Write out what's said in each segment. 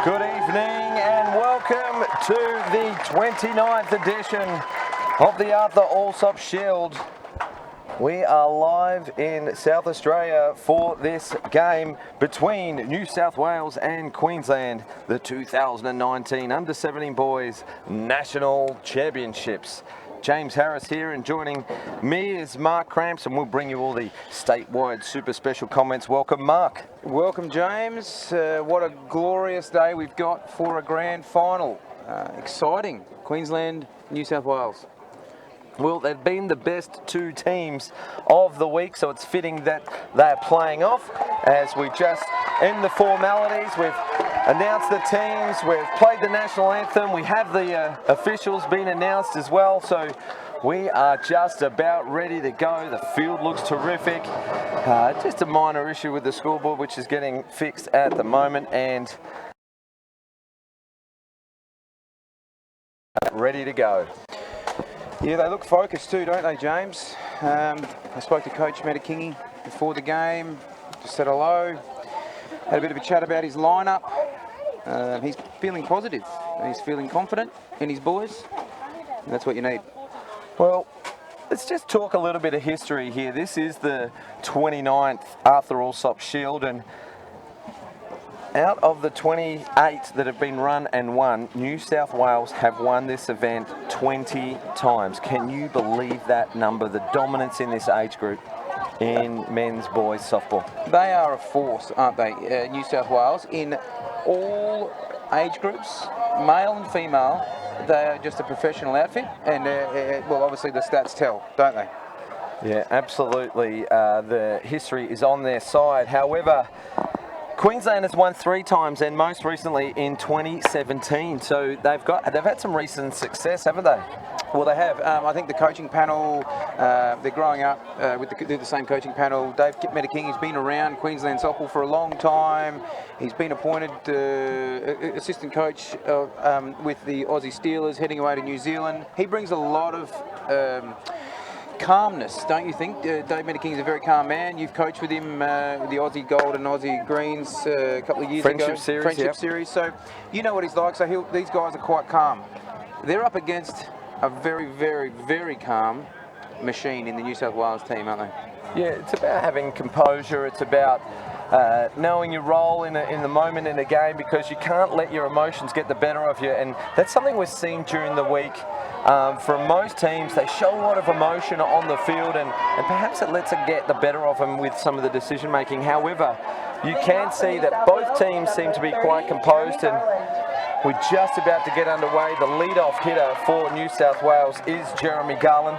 Good evening and welcome to the 29th edition of the Arthur Allsop Shield. We are live in South Australia for this game between New South Wales and Queensland, the 2019 Under-17 Boys National Championships. James Harris here, and joining me is Mark Cramps, and we'll bring you all the statewide super special comments. Welcome, Mark. Welcome, James. What a glorious day we've got for a grand final. Exciting. Queensland, New South Wales. Well, they've been the best two teams of the week, so it's fitting that they're playing off as we just end the formalities. We've announced the teams, we've played the national anthem, we have the officials been announced as well, so we are just about ready to go. The field looks terrific. Just a minor issue with the scoreboard, which is getting fixed at the moment, and ready to go. Yeah, they look focused too, don't they, James? I spoke to Coach Metakingy before the game, just said hello, had a bit of a chat about his lineup. He's feeling positive, he's feeling confident in his boys, and that's what you need. Well, let's just talk a little bit of history here. This is the 29th Arthur Allsop Shield, and out of the 28 that have been run and won, New South Wales have won this event 20 times. Can you believe that number, the dominance in this age group in men's boys softball? They are a force, aren't they, New South Wales, in all age groups, male and female. They are just a professional outfit, and well, obviously the stats tell, don't they? Yeah, absolutely. The history is on their side. However, Queensland has won 3 times, and most recently in 2017. So they've had some recent success, haven't they? Well, they have. I think the coaching panel, they're growing up with the same coaching panel. Dave Metakingy has been around Queensland softball for a long time. He's been appointed assistant coach with the Aussie Steelers, heading away to New Zealand. He brings a lot of calmness, don't you think? Dave Metakingy is a very calm man. You've coached with him with the Aussie Gold and Aussie Greens a couple of years ago. Friendship series. So you know what he's like. So these guys are quite calm. They're up against a very, very, very calm machine in the New South Wales team, aren't they? Yeah, it's about having composure. It's about knowing your role in the moment in a game, because you can't let your emotions get the better of you, and that's something we've seen during the week. From most teams, they show a lot of emotion on the field, and perhaps it lets it get the better of them with some of the decision making. However, you can see that both teams seem to be quite composed, and we're just about to get underway. The lead-off hitter for New South Wales is Jeremy Garland.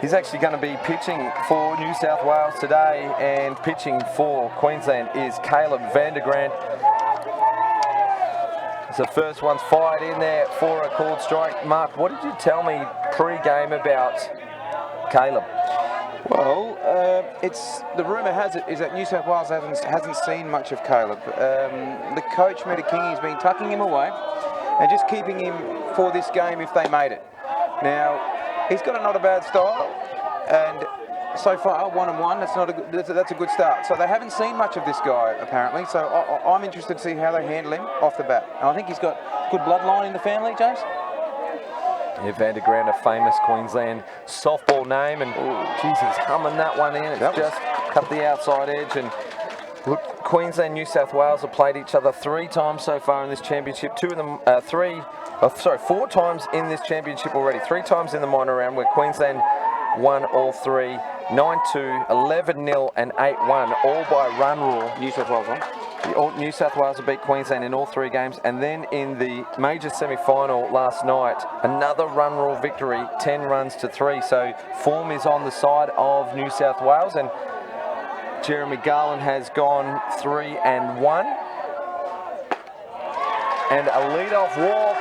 He's actually going to be pitching for New South Wales today, and pitching for Queensland is Caleb Vandergrant. So the first one's fired in there for a called strike. Mark, what did you tell me pre-game about Caleb? Well, the rumour has it is that New South Wales hasn't seen much of Caleb. The coach Metakingy has been tucking him away and just keeping him for this game if they made it. Now, he's got a not a bad style, and so far 1-1. That's a good start. So they haven't seen much of this guy apparently. So I'm interested to see how they handle him off the bat. And I think he's got good bloodline in the family, James. Yeah, Vandergrant, a famous Queensland softball name, and geez, he's humming that one in. It's just cut the outside edge. And look, Queensland, New South Wales have played each other 3 times so far in this championship. 4 times in this championship already. 3 times in the minor round, where Queensland won all 3, 9-2, 11-0, and 8-1, all by run rule. New South Wales won. New South Wales have beat Queensland in all 3 games, and then in the major semi-final last night, another run rule victory, 10 runs to 3. So form is on the side of New South Wales, and Jeremy Garland has gone 3-1, and a lead-off walk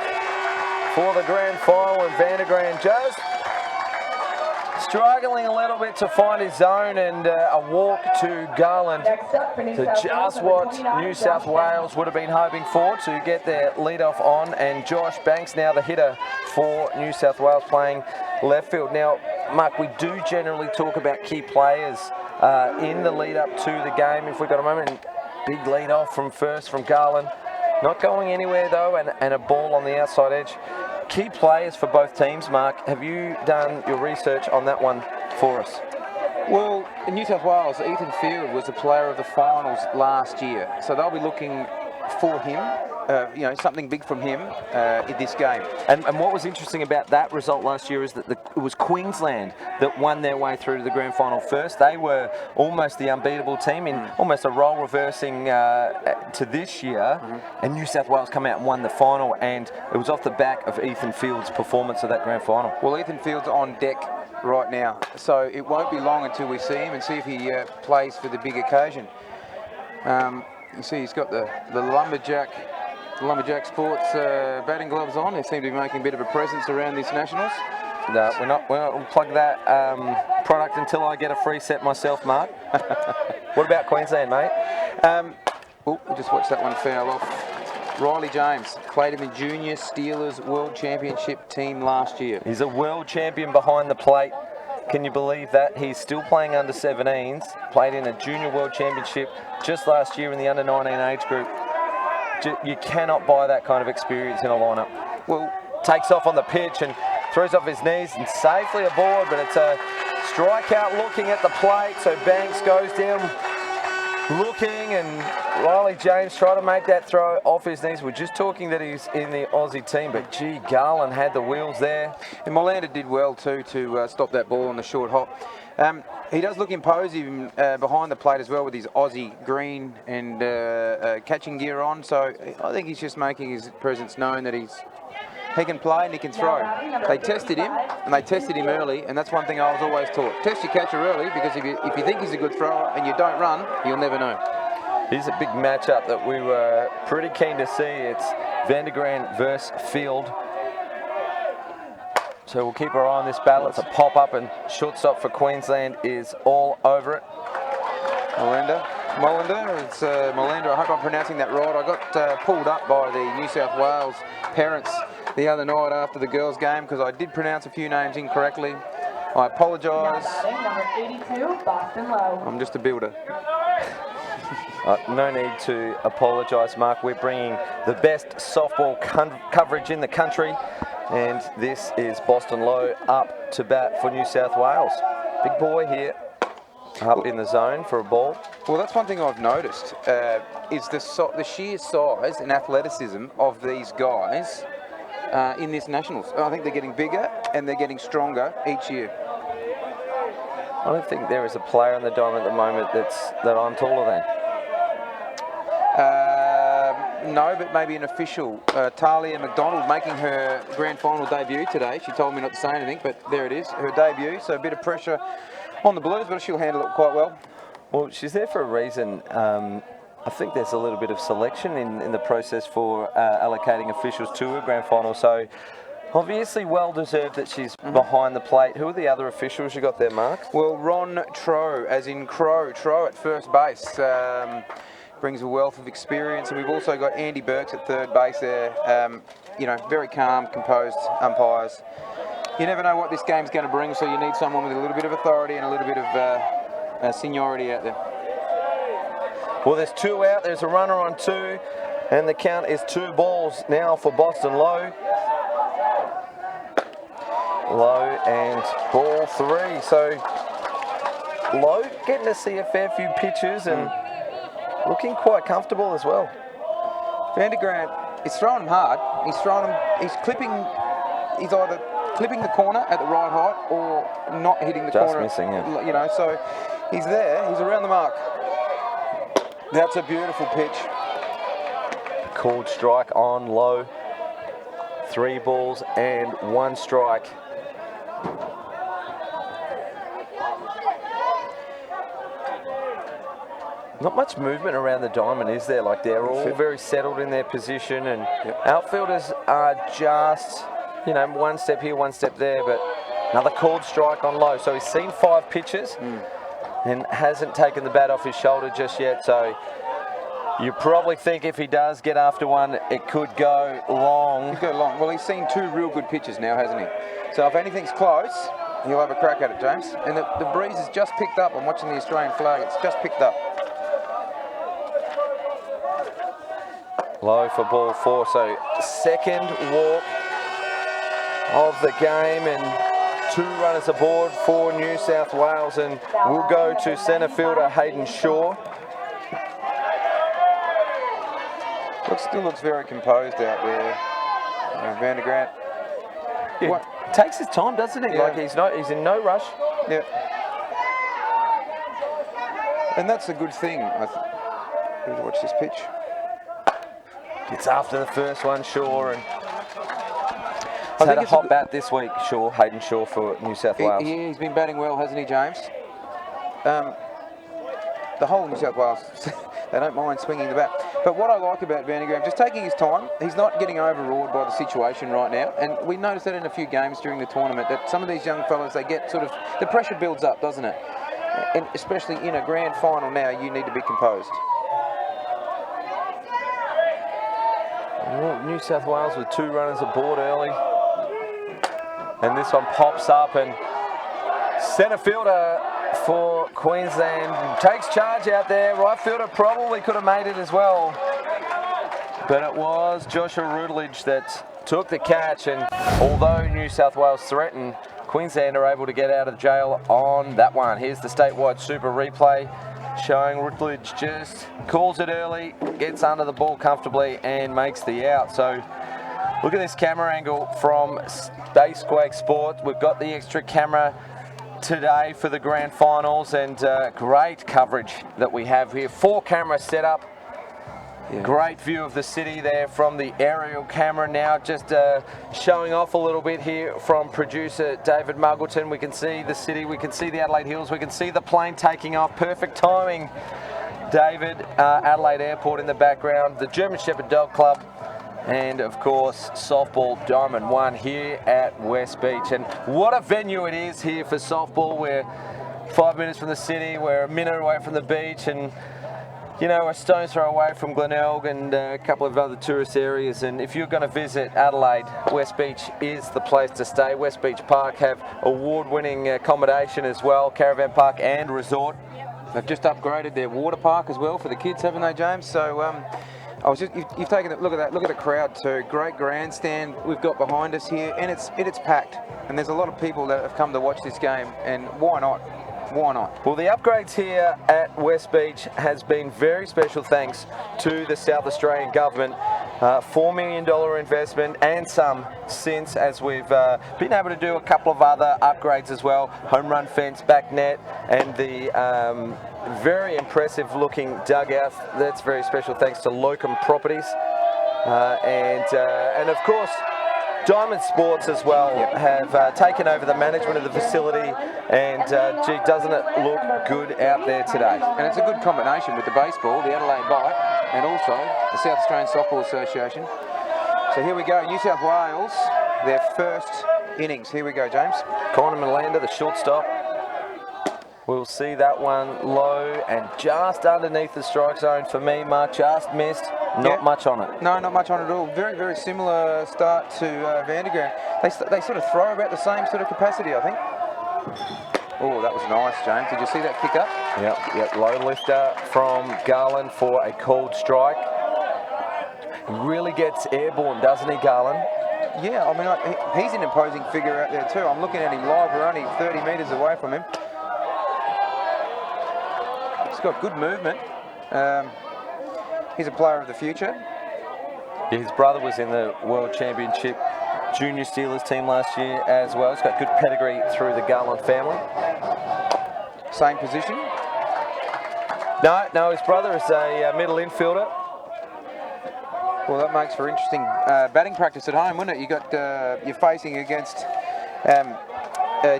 for the grand final, and Vandergrant just struggling a little bit to find his zone, and a walk to Garland to just what New South Wales would have been hoping for, to get their lead-off on. And Josh Banks now the hitter for New South Wales, playing left field. Now, Mark, we do generally talk about key players in the lead-up to the game. If we've got a moment, big lead-off from Garland. Not going anywhere though, and a ball on the outside edge. Key players for both teams, Mark. Have you done your research on that one for us? Well, in New South Wales, Ethan Field was the player of the finals last year, so they'll be looking for him, something big from him in this game. And what was interesting about that result last year is that it was Queensland that won their way through to the grand final first. They were almost the unbeatable team in almost a role reversing to this year, and New South Wales come out and won the final, and it was off the back of Ethan Field's performance of that grand final. Well, Ethan Field's on deck right now, so it won't be long until we see him and see if he plays for the big occasion. You see he's got the Lumberjack Sports batting gloves on. They seem to be making a bit of a presence around these nationals. No, we'll plug that product until I get a free set myself, Mark. What about Queensland, mate? We just watched that one foul off. Riley James played him in Junior Steelers World Championship team last year. He's a world champion behind the plate. Can you believe that? He's still playing under 17s, played in a Junior World Championship just last year in the under 19 age group. You cannot buy that kind of experience in a lineup. Well, takes off on the pitch and throws off his knees and safely aboard, but it's a strikeout looking at the plate, so Banks goes down looking, and Riley James trying to make that throw off his knees. We're just talking that he's in the Aussie team, but gee, Garland had the wheels there. And Molander did well too to stop that ball on the short hop. He does look imposing behind the plate as well with his Aussie green and catching gear on, so I think he's just making his presence known that he can play and he can throw. They tested him, and they tested him early, and that's one thing I was always taught. Test your catcher early, because if you think he's a good thrower and you don't run, you'll never know. Here's a big matchup that we were pretty keen to see. It's Vandergraan versus Field. So we'll keep our eye on this battle. It's a pop-up, and shortstop for Queensland is all over it. Molander, it's Molander. I hope I'm pronouncing that right. I got pulled up by the New South Wales parents the other night after the girls' game because I did pronounce a few names incorrectly. I apologise. Number 82, Boston Low. I'm just a builder. No need to apologise, Mark. We're bringing the best softball coverage in the country, and this is Boston Low up to bat for New South Wales. Big boy here, up in the zone for a ball. Well, that's one thing I've noticed, is the sheer size and athleticism of these guys in this Nationals. I think they're getting bigger and they're getting stronger each year. I don't think there is a player on the diamond at the moment that I'm taller than. No, but maybe an official. Talia McDonald making her grand final debut today. She told me not to say anything, but there it is, her debut. So a bit of pressure on the Blues, but she'll handle it quite well. Well, she's there for a reason. I think there's a little bit of selection in the process for allocating officials to her grand final. So obviously well deserved that she's behind the plate. Who are the other officials you got there, Mark? Well, Ron Troe, as in Crow at first base. Brings a wealth of experience, and we've also got Andy Burks at third base there. Very calm, composed umpires. You never know what this game's going to bring, so you need someone with a little bit of authority and a little bit of seniority out there. Well, there's two out. There's a runner on two, and the count is 2 balls now for Boston Low. Low and ball 3. So Low getting to see a fair few pitches and looking quite comfortable as well. Vandergraan is throwing him hard. He's either clipping the corner at the right height or not hitting the corner. Just missing, yeah. So he's there, he's around the mark. That's a beautiful pitch. Called strike on Low. 3 balls and 1 strike. Not much movement around the diamond, is there? Like, they're all very settled in their position, and outfielders are just, one step here, 1 step there, but another called strike on Low. So he's seen 5 pitches and hasn't taken the bat off his shoulder just yet. So you probably think if he does get after one, it could go long. Well, he's seen 2 real good pitches now, hasn't he? So if anything's close, he'll have a crack at it, James. And the breeze has just picked up. I'm watching the Australian flag. It's just picked up. Low for ball 4, so second walk of the game and 2 runners aboard for New South Wales, and we'll go to centre fielder Hayden Shaw. Still looks very composed out there, Van der Grant. Takes his time, doesn't he? Yeah. Like he's in no rush. Yeah. And that's a good thing. Let's watch this pitch. Gets after the first one, Shaw, and I had think a it's hot bat this week, Shaw, Hayden Shaw for New South Wales. He's been batting well, hasn't he, James? The whole New South Wales, they don't mind swinging the bat. But what I like about Van der Grant, just taking his time, he's not getting overawed by the situation right now. And we noticed that in a few games during the tournament, that some of these young fellas, they get sort of, the pressure builds up, doesn't it? And especially in a grand final now, you need to be composed. Well, New South Wales with 2 runners aboard early. And this one pops up, and centre fielder for Queensland takes charge out there. Right fielder probably could have made it as well. But it was Joshua Rutledge that took the catch, and although New South Wales threatened, Queensland are able to get out of jail on that one. Here's the statewide super replay showing Rutledge just calls it early, gets under the ball comfortably and makes the out. So look at this camera angle from Space Quake Sport. We've got the extra camera today for the grand finals, and great coverage that we have here. 4 cameras set up. Yeah. Great view of the city there from the aerial camera now, just showing off a little bit here from producer David Muggleton. We can see the city, we can see the Adelaide Hills, we can see the plane taking off. Perfect timing, David. Adelaide Airport in the background, the German Shepherd Dog Club, and of course softball Diamond 1 here at West Beach. And what a venue it is here for softball. We're 5 minutes from the city, we're a minute away from the beach, and you know, a stone's throw away from Glenelg and a couple of other tourist areas. And if you're going to visit Adelaide, West Beach is the place to stay. West Beach Park have award-winning accommodation as well, caravan park and resort. They've just upgraded their water park as well for the kids, haven't they, James? So you've taken a look at that. Look at the crowd too. Great grandstand we've got behind us here, and it's packed. And there's a lot of people that have come to watch this game, and why not? Why not? Well, the upgrades here at West Beach has been very special thanks to the South Australian government. $4 million investment and some since, as we've been able to do a couple of other upgrades as well. Home run fence, back net, and the very impressive looking dugout. That's very special thanks to Locum Properties. And of course, Diamond Sports as well have taken over the management of the facility, and gee, doesn't it look good out there today? And it's a good combination with the baseball, the Adelaide Bite, and also the South Australian Softball Association. So here we go, New South Wales, their first innings. Here we go, James. Connor Melander, the shortstop. We'll see that one low and just underneath the strike zone for me. Mark just missed. Not much on it. No, not much on it at all. Very, very similar start to Van der Grant. They sort of throw about the same sort of capacity, I think. Oh, that was nice, James. Did you see that kick up? Yep. Low lifter from Garland for a called strike. He really gets airborne, doesn't he, Garland? Yeah, I mean, he's an imposing figure out there too. I'm looking at him live. We're only 30 metres away from him. He's got good movement. He's a player of the future. Yeah, his brother was in the World Championship Junior Steelers team last year as well. He's got good pedigree through the Garland family. Same position? No, his brother is a middle infielder. Well, that makes for interesting batting practice at home, wouldn't it? You're facing against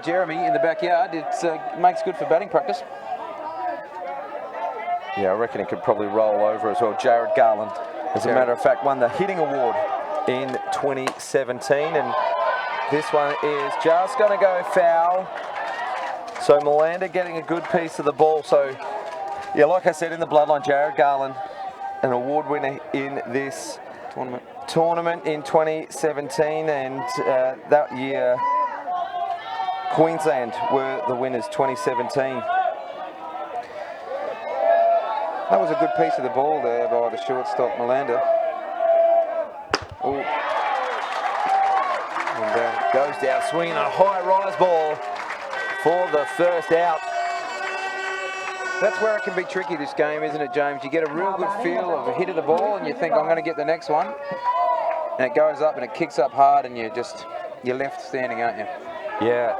Jeremy in the backyard. It makes good for batting practice. Yeah, I reckon he could probably roll over as well. Jared Garland, as a matter of fact, won the hitting award in 2017, and this one is just going to go foul. So Melander getting a good piece of the ball. So, yeah, like I said, in the bloodline, Jared Garland, an award winner in this tournament in 2017, and that year Queensland were the winners, 2017. That was a good piece of the ball there by the shortstop Melander. Ooh. And, Goes down swinging a high rise ball for the first out. that's where it can be tricky, this game, isn't it, James? You get a real good feel of a hit of the ball and you think, I'm going to get the next one. And it goes up and it kicks up hard and you're left standing, aren't you? Yeah.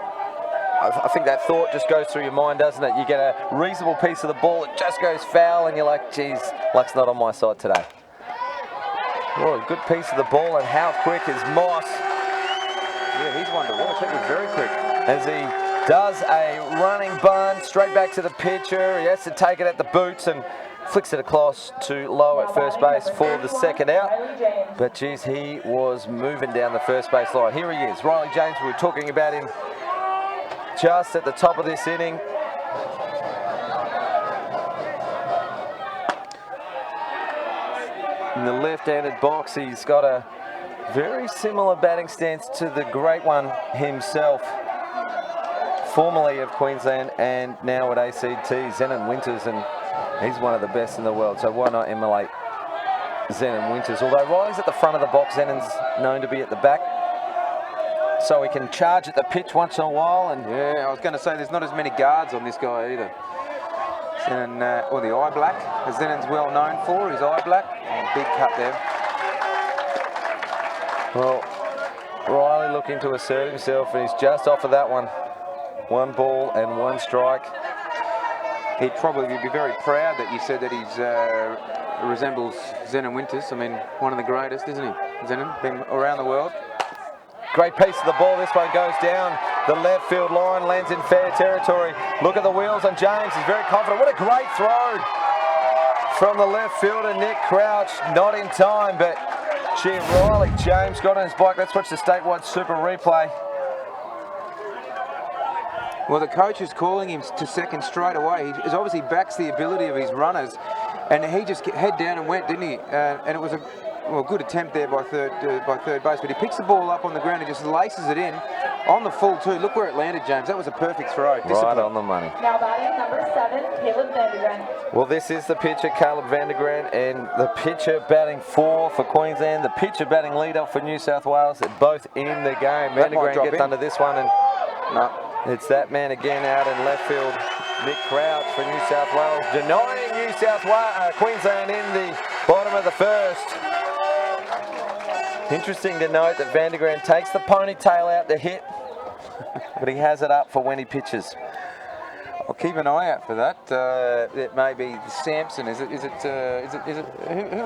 I think that thought just goes through your mind, doesn't it? You get a reasonable piece of the ball, it just goes foul, and you're like, geez, luck's not on my side today. Oh, a good piece of the ball, and how quick is Moss? Yeah, he's one to watch. That was very quick. As he does a running bunt straight back to the pitcher. He has to take it at the boots and flicks it across to low at first base for the second out. But geez, he was moving down the first base line. Here he is, Riley James. We were talking about him just at the top of this inning. In the left-handed box, he's got a very similar batting stance to the great one himself, formerly of Queensland and now at ACT, Zenon Winters, and he's one of the best in the world, so why not emulate Zenon Winters? Although Riley's at the front of the box, Zenon's known to be at the back, so he can charge at the pitch once in a while. And yeah, I was going to say there's not as many guards on this guy either. Zenon, or the eye black, as Zenon's well known for, his eye black. Big cut there. Well, Riley looking to assert himself, and he's just off of that one. 1 ball and 1 strike. He'd probably be very proud that you said that he resembles Zenon Winters. I mean, one of the greatest, isn't he? Zenon, been around the world. Great piece of the ball. This one goes down the left field line, lands in fair territory. Look at the wheels on James. He's very confident. What a great throw from the left fielder, Nick Crouch. Not in time, but gee, Riley James got on his bike. Let's watch the statewide super replay. Well, the coach is calling him to second straight away. He obviously backs the ability of his runners, and he just head down and went, didn't he? And it was a good attempt there by third base, but he picks the ball up on the ground and just laces it in on the full too. Look where it landed, James. That was a perfect throw. Right on the money. Now batting number 7, Caleb Vandergren. Well, this is the pitcher, Caleb Vandergren, and the pitcher batting 4 for Queensland, the pitcher batting leader for New South Wales. They're both in the game. Vandergren gets under this one, and it's that man again out in left field, Nick Crouch for New South Wales, denying New South Wales, Queensland in the bottom of the first. Interesting to note that Vandergren takes the ponytail out to hit, but he has it up for when he pitches. I'll keep an eye out for that. It may be Samson. Is it? Who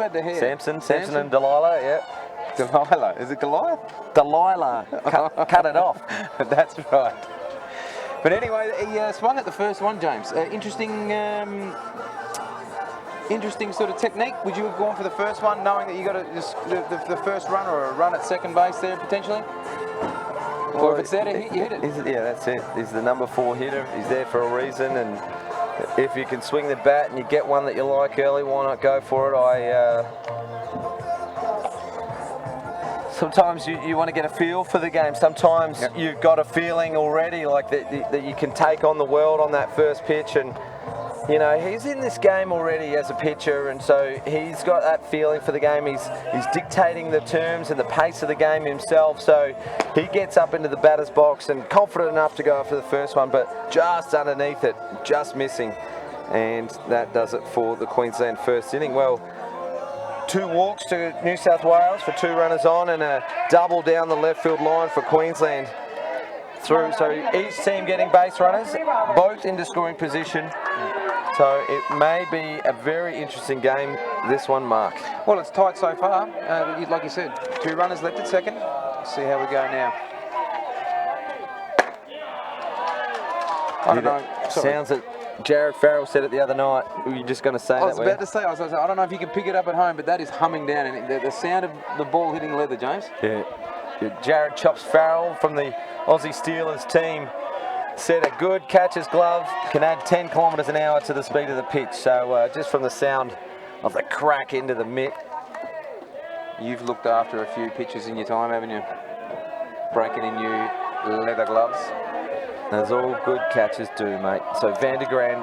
had the hair? Samson and Delilah, yeah. Delilah. Is it Goliath? Delilah. Cut it off. That's right. But anyway, he swung at the first one, James. Interesting sort of technique. Would you have gone for the first one, knowing that you got the first run or a run at second base there potentially? Or if it's there to hit, you hit it. Yeah, that's it. He's the number 4 hitter. He's there for a reason, and if you can swing the bat and you get one that you like early, why not go for it? Sometimes you want to get a feel for the game. Sometimes you've got a feeling already like that you can take on the world on that first pitch, and you know, he's in this game already as a pitcher, and so he's got that feeling for the game. He's dictating the terms and the pace of the game himself, so he gets up into the batter's box and confident enough to go after the first one, but just underneath it, just missing. And that does it for the Queensland first inning. Well, 2 walks to New South Wales for 2 runners on, and a double down the left field line for Queensland through. So each team getting base runners, both into scoring position. So it may be a very interesting game, this one, Mark. Well, it's tight so far. Like you said, 2 runners left at second. Let's see how we go now. I don't know. Sorry. Sounds that Jared Farrell said it the other night. Were you just going to say that? I was about to say, I don't know if you can pick it up at home, but that is humming down. And the sound of the ball hitting leather, James. Yeah. Jared chops Farrell from the Aussie Steelers team. Said a good catcher's glove can add 10 kilometres an hour to the speed of the pitch. So just from the sound of the crack into the mitt. You've looked after a few pitches in your time, haven't you? Breaking in new leather gloves. As all good catchers do, mate. So Vandergren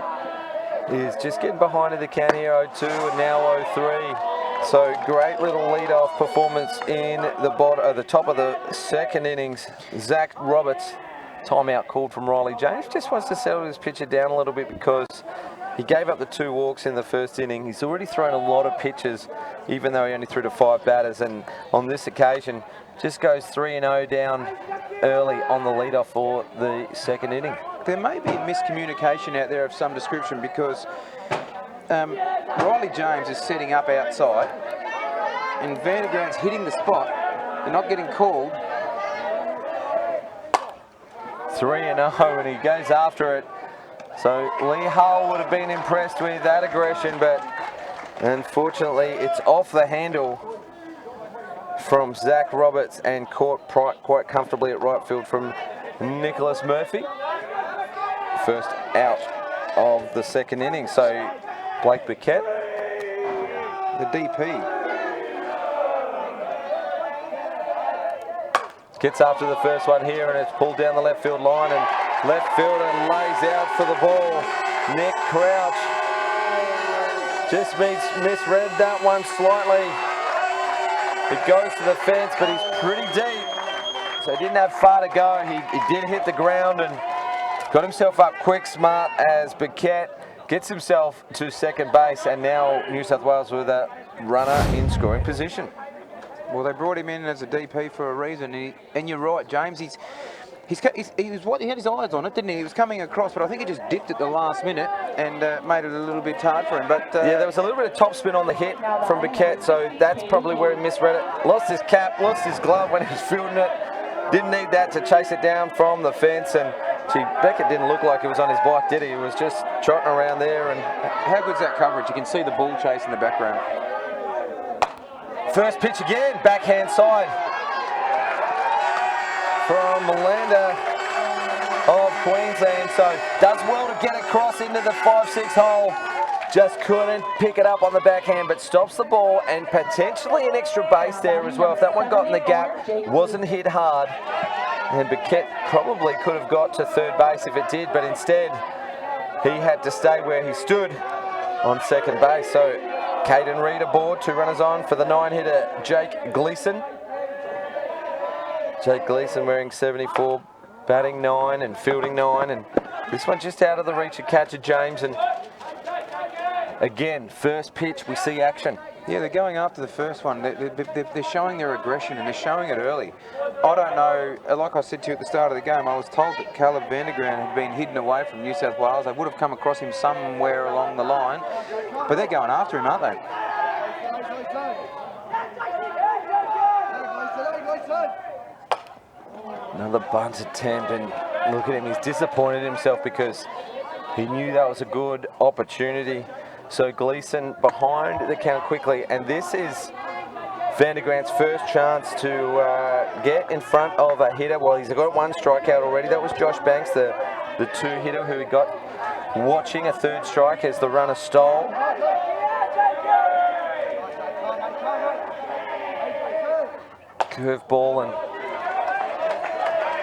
is just getting behind in the count here, 0-2 and now 0-3. So great little lead-off performance in the top of the second innings. Zach Roberts, timeout called from Riley James, just wants to settle his pitcher down a little bit because he gave up the 2 walks in the first inning. He's already thrown a lot of pitches, even though he only threw to 5 batters, and on this occasion just goes 3-0 down early on the lead-off for the second inning. There may be miscommunication out there of some description because Riley James is setting up outside and Vandergrant's hitting the spot. They're not getting called. 3-0 and he goes after it. So Lee Hull would have been impressed with that aggression, but unfortunately it's off the handle from Zach Roberts and caught quite comfortably at right field from Nicholas Murphy. First out of the second inning. So Blake Burkett, the DP, gets after the first one here, and it's pulled down the left field line, and left fielder lays out for the ball. Nick Crouch just misread that one slightly. It goes to the fence, but he's pretty deep, so he didn't have far to go. He did hit the ground and got himself up quick, smart, as Burkett gets himself to second base, and now New South Wales with a runner in scoring position. Well, they brought him in as a DP for a reason, and you're right, James. He had his eyes on it, didn't he? He was coming across, but I think he just dipped at the last minute and made it a little bit hard for him. But yeah, there was a little bit of topspin on the hit from Burkett, so that's probably where he misread it. Lost his cap, lost his glove when he was fielding it. Didn't need that to chase it down from the fence, and Beckett didn't look like he was on his bike, did he? He was just trotting around there. And how good's that coverage? You can see the ball chase in the background. First pitch again, backhand side from Melinda of Queensland. So does well to get across into the 5-6 hole. Just couldn't pick it up on the backhand, but stops the ball, and potentially an extra base there as well. If that one got in the gap, wasn't hit hard, and Burkett probably could have got to third base if it did, but instead he had to stay where he stood on second base. So Caden Reid aboard, 2 runners on for the 9-hitter Jake Gleeson. Jake Gleeson wearing 74, batting 9 and fielding 9, and this one just out of the reach of catcher James. And again, first pitch, we see action. Yeah, they're going after the first one. They're showing their aggression, and they're showing it early. I don't know, like I said to you at the start of the game, I was told that Caleb Vandergrant had been hidden away from New South Wales. They would have come across him somewhere along the line, but they're going after him, aren't they? Another bunt attempt, and look at him, he's disappointed himself because he knew that was a good opportunity. So Gleeson behind the count quickly, and this is Vandergrant's first chance to get in front of a hitter. Well, he's got 1 strikeout already. That was Josh Banks, the 2-hitter who he got watching a 3rd strike as the runner stole. Curveball, and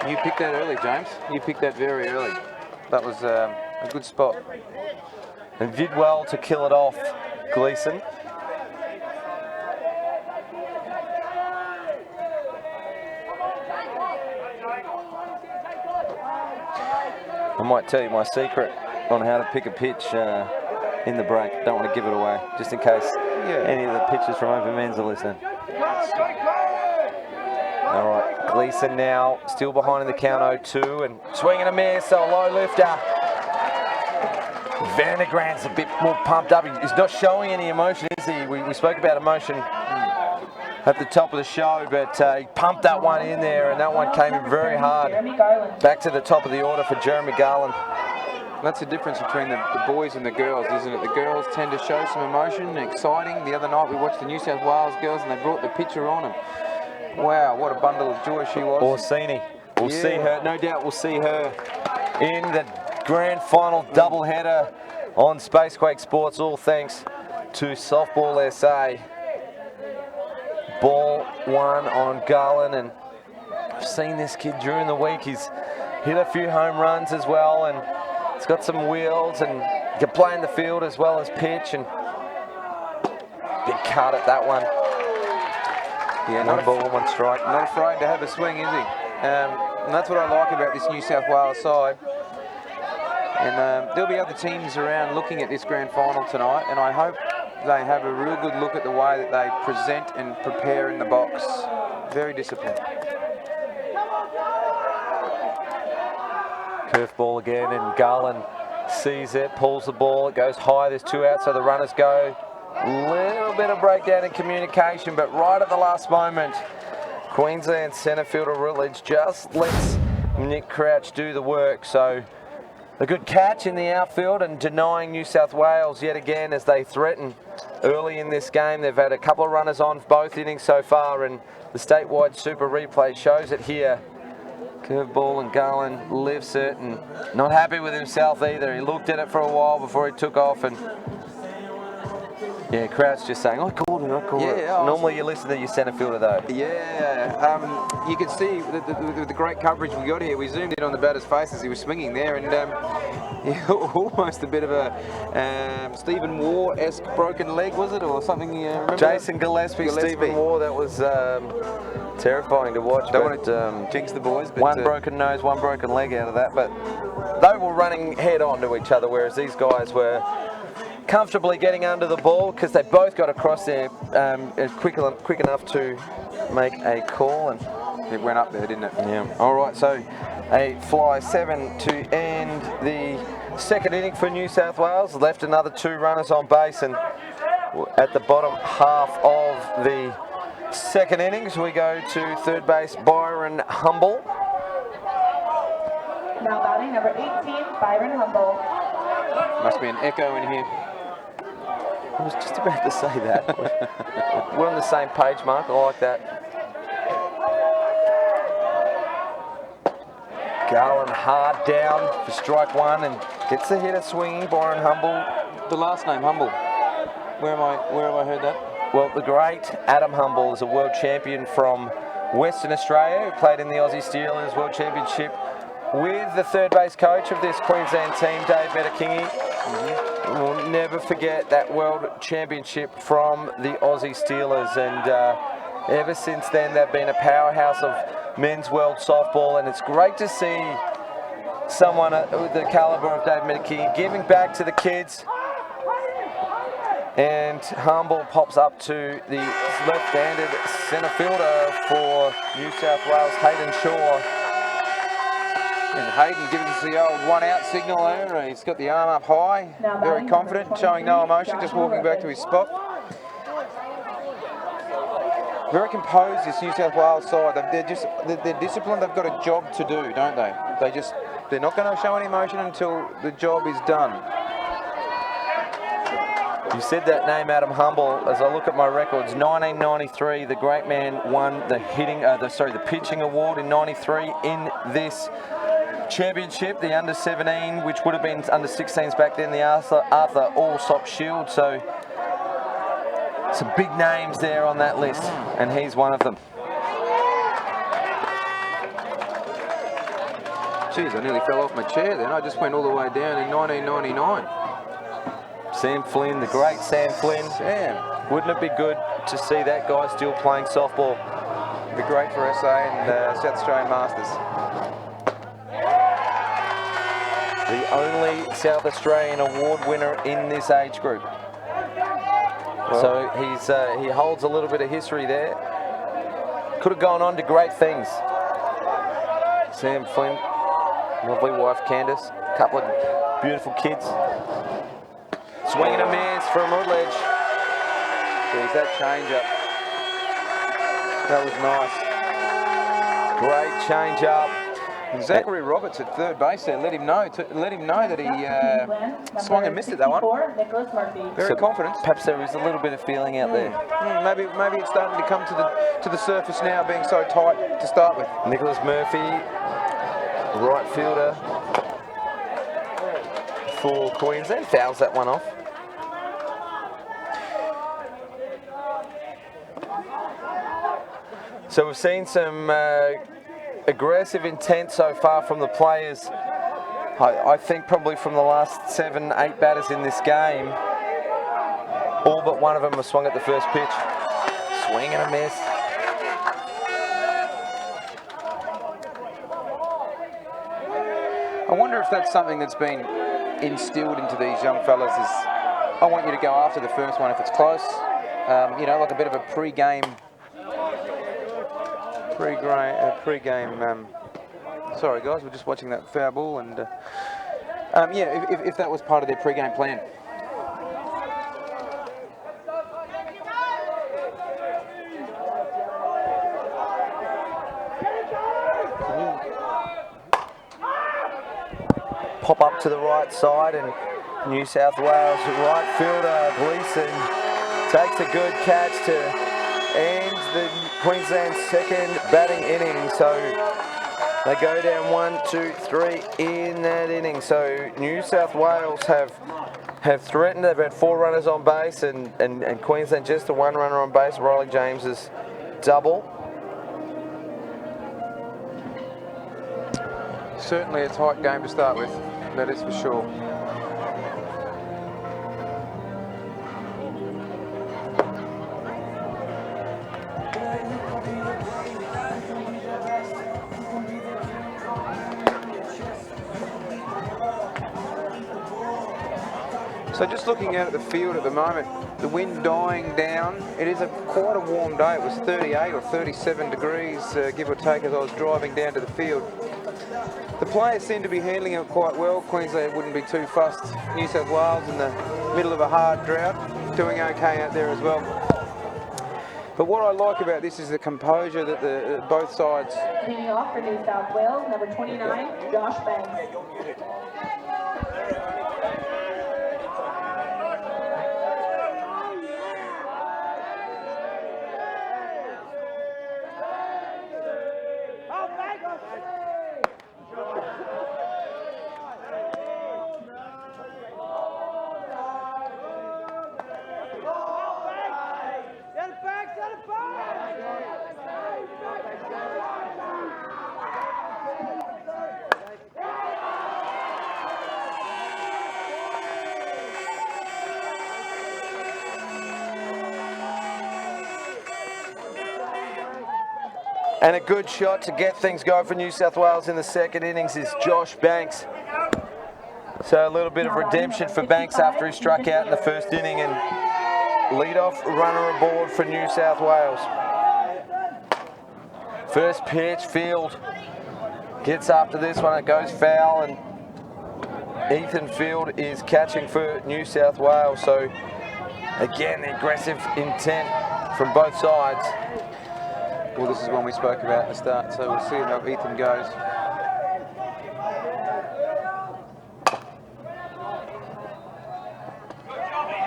you picked that early, James. You picked that very early. That was a good spot. And did well to kill it off, Gleeson. I might tell you my secret on how to pick a pitch in the break. Don't want to give it away, just in case any of the pitchers from Open Men's are listening. All right, Gleeson now still behind in the count 0-2, and swing and a miss, so a low lifter. Vandergrant's a bit more pumped up. He's not showing any emotion, is he? We spoke about emotion at the top of the show, but he pumped that one in there, and that one came in very hard. Back to the top of the order for Jeremy Garland. That's the difference between the boys and the girls, isn't it? The girls tend to show some emotion, exciting. The other night we watched the New South Wales girls, and they brought the picture on, and wow, what a bundle of joy she was. Orsini. We'll see her, no doubt we'll see her in the grand final doubleheader on Spacequake Sports, all thanks to Softball SA. Ball 1 on Garland, and I've seen this kid during the week. He's hit a few home runs as well, and he's got some wheels, and he can play in the field as well as pitch. And big cut at that one. Yeah, One ball, one strike. Not afraid to have a swing, is he? And that's what I like about this New South Wales side. And there'll be other teams around looking at this grand final tonight, and I hope they have a real good look at the way that they present and prepare in the box. Very disciplined. Curveball again, and Garland sees it, pulls the ball, it goes high, there's 2 out, so the runners go. Little bit of breakdown in communication, but right at the last moment, Queensland centre fielder Rutledge just lets Nick Crouch do the work. So a good catch in the outfield and denying New South Wales yet again as they threaten early in this game. They've had a couple of runners on both innings so far, and the statewide super replay shows it here. Curveball, and Garland lifts it, and not happy with himself either. He looked at it for a while before he took off, and yeah, Crouch just saying, I called it, I called it. Normally you listen to your centre fielder though. Yeah, you could see the great coverage we got here. We zoomed in on the batter's face as he was swinging there, and almost a bit of a Stephen Waugh-esque broken leg, was it, or something? Remember Jason Gillespie, Stephen Waugh, that was terrifying to watch. Don't want to jinx the boys. But one broken nose, one broken leg out of that, but they were running head on to each other, whereas these guys were comfortably getting under the ball because they both got across there quick enough to make a call, and it went up there, didn't it? Yeah. All right, so a fly 7 to end the second inning for New South Wales. Left another 2 runners on base, and at the bottom half of the second innings we go to third base Byron Humble. Now batting number 18, Byron Humble. Must be an echo in here. I was just about to say that. We're on the same page, Mark. I like that. Garland hard down for strike 1 and gets the hitter swinging. Byron Humble. The last name Humble. Where have I heard that? Well, the great Adam Humble is a world champion from Western Australia who played in the Aussie Steelers World Championship with the third base coach of this Queensland team, Dave Metakingi. We'll never forget that World Championship from the Aussie Steelers, and ever since then they've been a powerhouse of men's world softball, and it's great to see someone with the calibre of Dave Metakingi giving back to the kids. And Humble pops up to the left-handed centre fielder for New South Wales, Hayden Shaw. And Hayden gives us the old 1 out signal there. He's got the arm up high, very confident, showing no emotion, just walking back to his spot. Very composed, this New South Wales side. They're disciplined. They've got a job to do, don't they? They're not going to show any emotion until the job is done. You said that name, Adam Humble. As I look at my records, 1993, the great man won the the pitching award in '93 in this championship, the under-17, which would have been under-16s back then, the Arthur Allsop Shield. So some big names there on that list, and he's one of them. Jeez, I nearly fell off my chair then. I just went all the way down in 1999. Sam Flynn, the great Sam Flynn. Sam. Wouldn't it be good to see that guy still playing softball? It'd be great for SA and South Australian Masters. The only South Australian award winner in this age group. Well, so he holds a little bit of history there. Could have gone on to great things. Sam Flynn, lovely wife Candice, a couple of beautiful kids. Swing and a miss from Rutledge. Geez, that change-up. That was nice. Great change-up. And Zachary Roberts at third base there let him know that he swung and missed it, that one. Very confident. Perhaps there is a little bit of feeling out there. Maybe it's starting to come to the surface now, being so tight to start with. Nicholas Murphy, right fielder for Queensland, fouls that one off. So we've seen some aggressive intent so far from the players. I think probably from the last 7-8 batters in this game. All but one of them was swung at the first pitch. Swing and a miss. I wonder if that's something that's been instilled into these young fellas is, I want you to go after the first one if it's close. You know, like a bit of a pre-game. Sorry guys, we're just watching that foul ball, and yeah, if that was part of their pre-game plan. Pop up to the right side, and New South Wales right fielder Gleeson takes a good catch to end the Queensland second batting inning. So they go down 1, 2, 3 in that inning. So New South Wales have threatened. They've had 4 runners on base, and Queensland just the 1 runner on base. Riley James's double. Certainly a tight game to start with, that is for sure. So just looking out at the field at the moment, the wind dying down. It is quite a warm day. It was 38 or 37 degrees, give or take, as I was driving down to the field. The players seem to be handling it quite well. Queensland wouldn't be too fussed. New South Wales in the middle of a hard drought, doing okay out there as well. But what I like about this is the composure that both sides. Leading off for New South Wales, number 29, Josh Banks. And a good shot to get things going for New South Wales in the second innings is Josh Banks. So a little bit of redemption for Banks after he struck out in the first inning, and lead-off runner aboard for New South Wales. First pitch, Field gets after this one, it goes foul, and Ethan Field is catching for New South Wales. So again, the aggressive intent from both sides. Well, this is one we spoke about at the start, so we'll see how Ethan goes.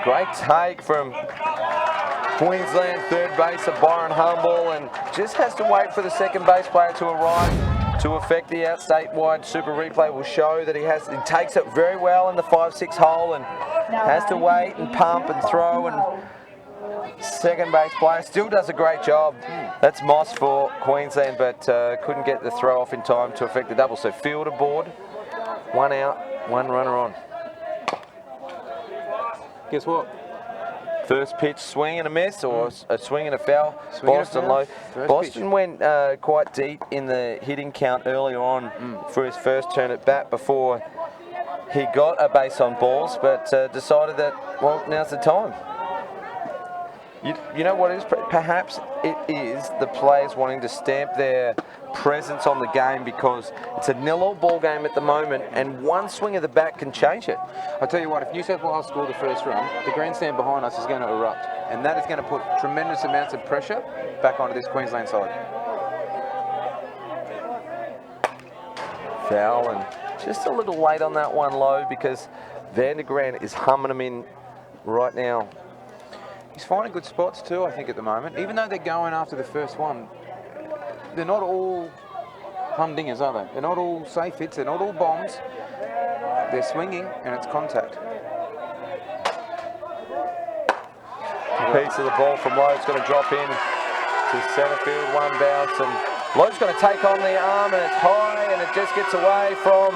Great take from Queensland third baser Byron Humble, and just has to wait for the second base player to arrive to affect the out. Statewide Super Replay will show that he takes it very well in the 5-6 hole, and has to wait and pump and throw, and second base player still does a great job. That's Moss for Queensland, but couldn't get the throw off in time to affect the double. So Field aboard, 1 out, 1 runner on. Guess what? First pitch, swing and a miss, or a swing and a foul. Swing Boston and a foul. low. First Boston pitch. went quite deep in the hitting count earlier on for his first turn at bat before he got a base on balls, but decided that, well, now's the time. You know what it is? Perhaps it is the players wanting to stamp their presence on the game, because it's a 0-0 ball game at the moment, and one swing of the bat can change it. I'll tell you what, if New South Wales score the first run, the grandstand behind us is going to erupt, and that is going to put tremendous amounts of pressure back onto this Queensland side. Foul, and just a little late on that one low, because Vandergrant is humming them in right now. He's finding good spots too, I think, at the moment. Even though they're going after the first one, they're not all humdingers, are they? They're not all safe hits, they're not all bombs. They're swinging, and it's contact. A piece of the ball from Lowe. It's going to drop in to centre field, 1 bounce, and Lowe's going to take on the arm, and it's high, and it just gets away from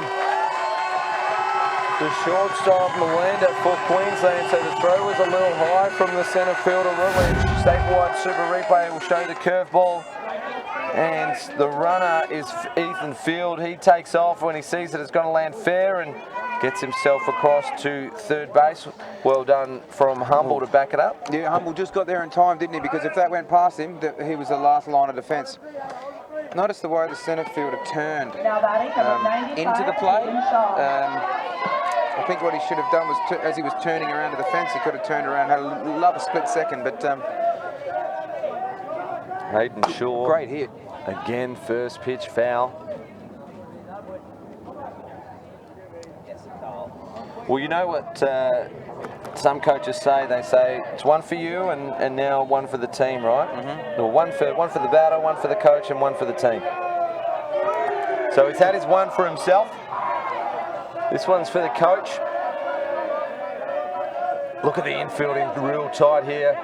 The shortstop, Melinda for Queensland, so the throw was a little high from the centre fielder, Rutledge. Statewide Super Replay will show the curveball. And the runner is Ethan Field. He takes off when he sees that it's going to land fair and gets himself across to third base. Well done from Humble to back it up. Yeah, Humble just got there in time, didn't he? Because if that went past him, he was the last line of defence. Notice the way the centre fielder turned into the play. I think what he should have done was, as he was turning around to the fence, he could have turned around, had a split second, but Hayden Shaw. Great hit. Again, first pitch foul. Well, you know what some coaches say? They say it's one for you and now one for the team, right? Mm-hmm. Or one for the batter, one for the coach, and one for the team. So he's had his one for himself. This one's for the coach. Look at the infielding real tight here.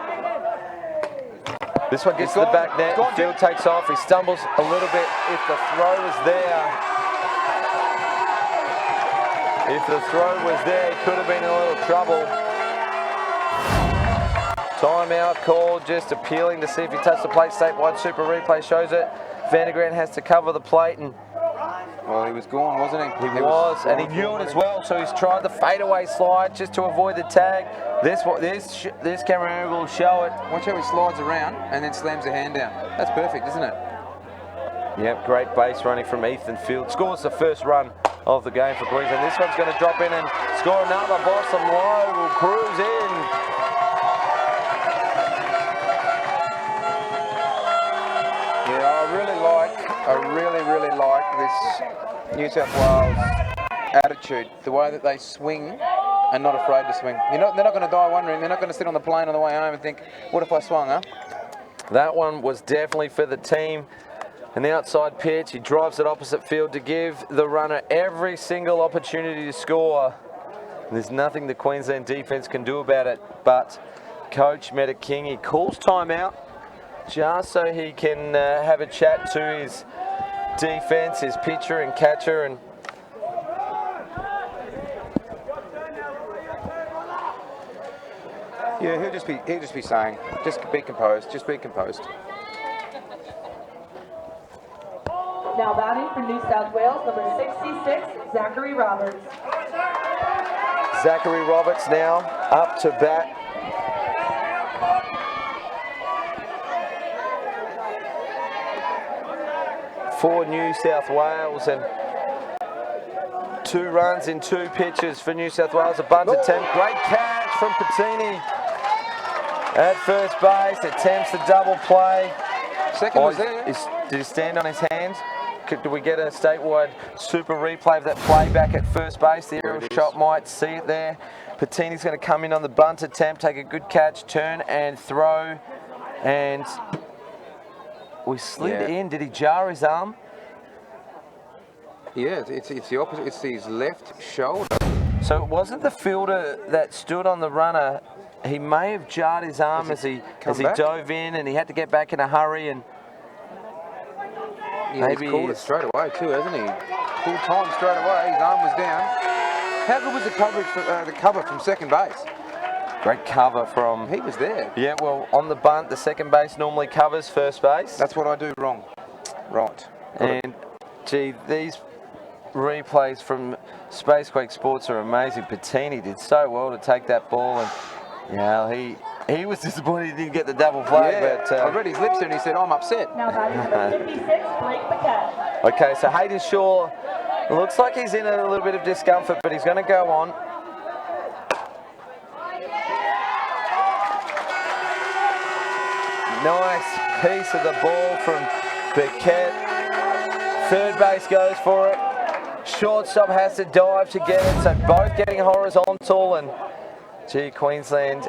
This one gets to the back net. Field takes off. He stumbles a little bit. If the throw was there, he could have been in a little trouble. Timeout called, just appealing to see if he touched the plate. Statewide Super Replay shows it. Vandergrant has to cover the plate, and well, he was gone, wasn't he? He was, and he knew it as well, so he's tried the fadeaway slide just to avoid the tag. This camera angle will show it. Watch how he slides around and then slams the hand down. That's perfect, isn't it? Yep, great base running from Ethan Field. Scores the first run of the game for Queensland. This one's going to drop in and score another. Boston Low will cruise in. Yeah, I really like this New South Wales attitude, the way that they swing and not afraid to swing. They're not going to die wondering. They're not going to sit on the plane on the way home and think, what if I swung, huh? That one was definitely for the team. An outside pitch, he drives it opposite field to give the runner every single opportunity to score. There's nothing the Queensland defence can do about it, but Coach King, he calls timeout just so he can have a chat to his defence, his pitcher and catcher, and yeah, he'll just be saying, just be composed, just be composed. Now batting for New South Wales, number 66, Zachary Roberts. Zachary Roberts now up to bat. For New South Wales, and 2 runs in 2 pitches for New South Wales. A bunt attempt, great catch from Patini at first base, attempts the double play. Second was there. Did he stand on his hands? Do we get a statewide super replay of that play back at first base? The aerial shot might see it there. Patini's going to come in on the bunt attempt, take a good catch, turn and throw, and we slid in. Did he jar his arm? Yeah, it's the opposite. It's his left shoulder. So it wasn't the fielder that stood on the runner. He may have jarred his arm as he dove in, and he had to get back in a hurry. And yeah, maybe he's called it straight away too, hasn't he? Full time straight away. His arm was down. How good was the coverage? The cover from second base. Great cover from. He was there. Yeah, well, on the bunt, the second base normally covers first base. That's what I do wrong. Right. And gee, these replays from Spacequake Sports are amazing. Patini did so well to take that ball, and yeah, he was disappointed he didn't get the double play. Yeah, but I read his lips there and he said, I'm upset. Now batting number 56, Blake Paquette. Okay, so Hayden Shaw looks like he's in a little bit of discomfort, but he's going to go on. Nice piece of the ball from Paquette. Third base goes for it. Shortstop has to dive to get it, so both getting horizontal, and gee, Queensland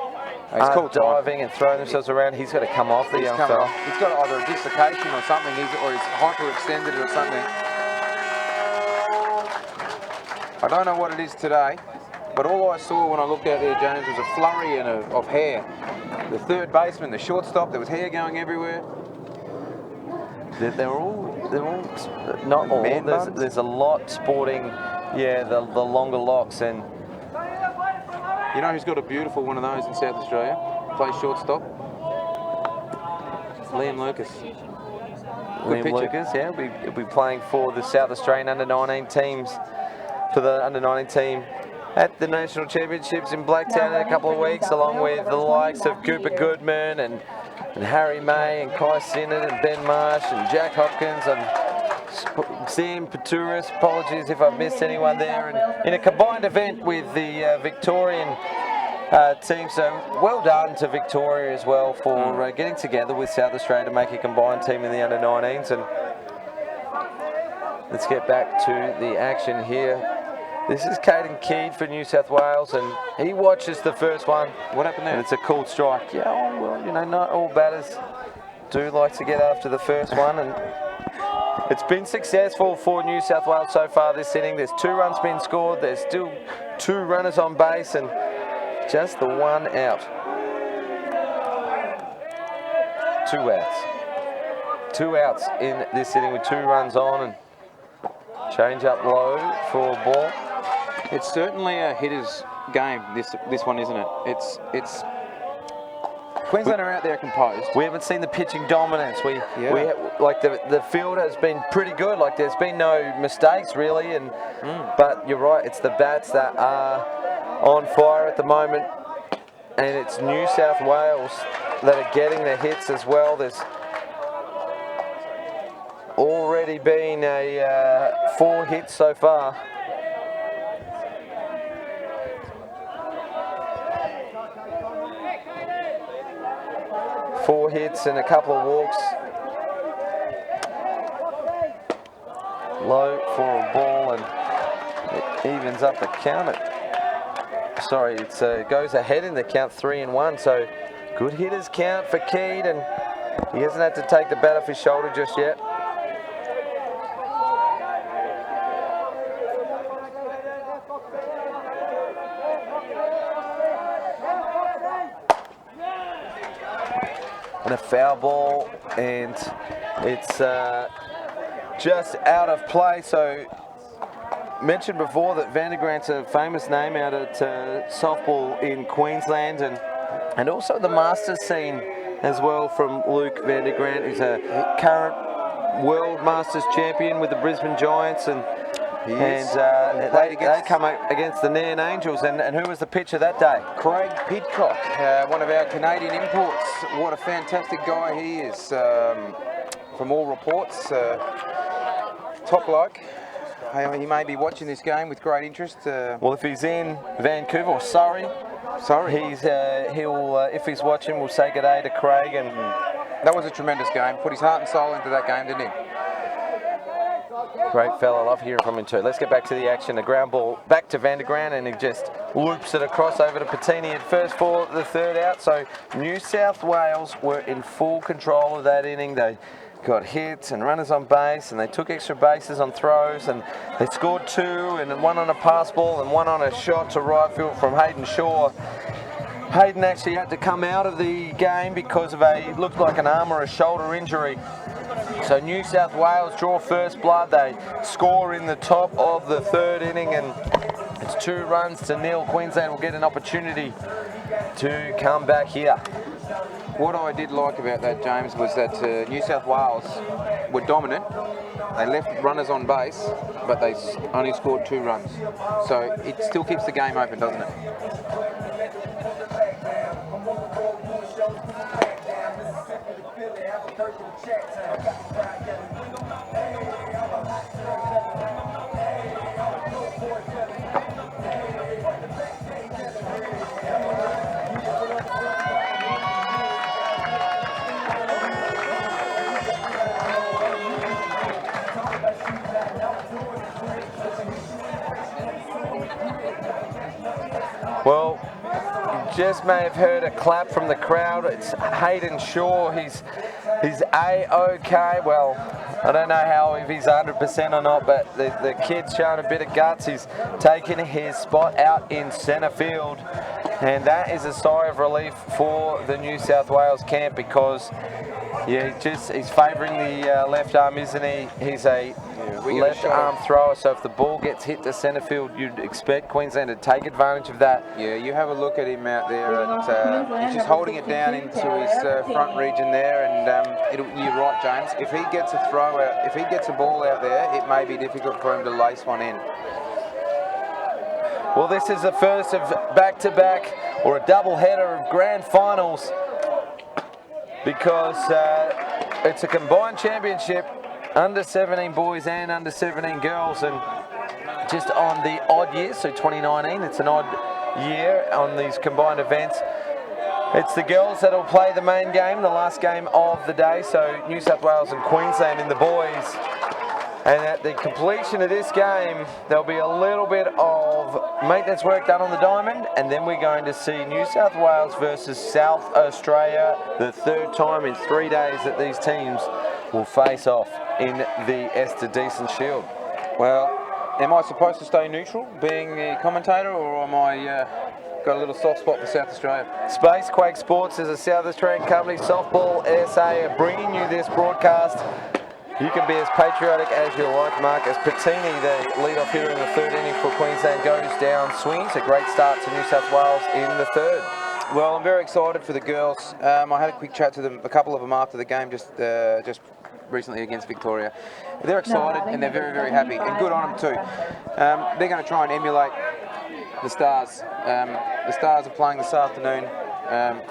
are diving and throwing themselves around. He's got to come off the young fella. He's got either a dislocation or something, or he's hyperextended or something. I don't know what it is today, but all I saw when I looked out there, James, was a flurry of hair. The third baseman, the shortstop, there was hair going everywhere. They're all not all. There's a lot sporting, yeah, the longer locks, and You know who's got a beautiful one of those in South Australia? Plays shortstop. Liam Lucas. Good Liam pitcher. Lucas, yeah, he'll be playing for the South Australian under-19 teams, for the under-19 team at the National Championships in Blacktown in a couple of weeks, along with the likes of Cooper Goodman and Harry May and Kai Sinnott and Ben Marsh and Jack Hopkins and Sam Paturis. Apologies if I've missed anyone there. And in a combined event with the Victorian team, so well done to Victoria as well for getting together with South Australia to make a combined team in the under-19s. And let's get back to the action here. This is Caden Keed for New South Wales, and he watches the first one. What happened there? And it's a cool strike. Yeah, oh, well, you know, not all batters do like to get after the first one, and it's been successful for New South Wales so far this inning. There's 2 runs been scored. There's still 2 runners on base, and just the 1 out. 2 outs. 2 outs in this inning with 2 runs on, and change up low for a ball. It's certainly a hitter's game, this one, isn't it? It's Queensland are out there composed. We haven't seen the pitching dominance. We like the field has been pretty good. Like there's been no mistakes really, and but you're right. It's the bats that are on fire at the moment, and it's New South Wales that are getting the hits as well. There's already been 4 hits so far. Four hits and a couple of walks. Low for a ball, and it evens up the count. Sorry, it goes ahead in the count 3-1. So good hitters count for Keed, and he hasn't had to take the bat off his shoulder just yet. And a foul ball, and it's just out of play. So mentioned before that Vandergrant's a famous name out at softball in Queensland, and also the Masters scene as well from Luke Vandergrant, who's a current World Masters champion with the Brisbane Giants, and they come up against the Nairn Angels, and who was the pitcher that day? Craig Pidcock, one of our Canadian imports. What a fantastic guy he is, from all reports. Top bloke. He may be watching this game with great interest. Well, if he's in Vancouver or Surrey, he'll if he's watching, we'll say good day to Craig. And that was a tremendous game. Put his heart and soul into that game, didn't he? Great fella, love hearing from him too. Let's get back to the action. A ground ball back to Vandergrant, and he just loops it across over to Patini at first for the 3rd out. So New South Wales were in full control of that inning. They got hits and runners on base, and they took extra bases on throws, and they scored 2, and 1 on a pass ball and 1 on a shot to right field from Hayden Shaw. Hayden actually had to come out of the game because of looked like an arm or a shoulder injury. So New South Wales draw first blood. They score in the top of the 3rd inning, and it's 2-0. Queensland will get an opportunity to come back here. What I did like about that, James, was that New South Wales were dominant. They left runners on base, but they only scored 2 runs. So it still keeps the game open, doesn't it? Well, you just may have heard a clap from the crowd. It's Hayden Shaw. He's A-OK. Well, I don't know how, if he's 100% or not, but the kid's showing a bit of guts. He's taking his spot out in centre field. And that is a sigh of relief for the New South Wales camp because he's favouring the left arm, isn't he? He's a left arm thrower, so if the ball gets hit to centre field, you'd expect Queensland to take advantage of that. Yeah, you have a look at him out there. He's just holding it down into his front region there, and you're right, James. If he gets a throw out, if he gets a ball out there, it may be difficult for him to lace one in. Well, this is the first of back-to-back or a double-header of grand finals because it's a combined championship, under 17 boys and under 17 girls, and just on the odd year, so 2019, it's an odd year on these combined events. It's the girls that will play the main game, the last game of the day, so New South Wales and Queensland in the boys. And at the completion of this game, there'll be a little bit of maintenance work done on the diamond, and then we're going to see New South Wales versus South Australia, the third time in 3 days that these teams will face off in the Esther Decent Shield. Well, am I supposed to stay neutral, being the commentator, or am I got a little soft spot for South Australia? Space Quake Sports is a South Australian company. Softball SA are bringing you this broadcast. You can be as patriotic as you like. Marcus Patini, the lead-off hitter in the third inning for Queensland, goes down swings. A great start to New South Wales in the third. Well, I'm very excited for the girls. I had a quick chat to them, a couple of them after the game, just recently against Victoria. They're excited and they're very, very happy, and good on them too. They're going to try and emulate the Stars. The Stars are playing this afternoon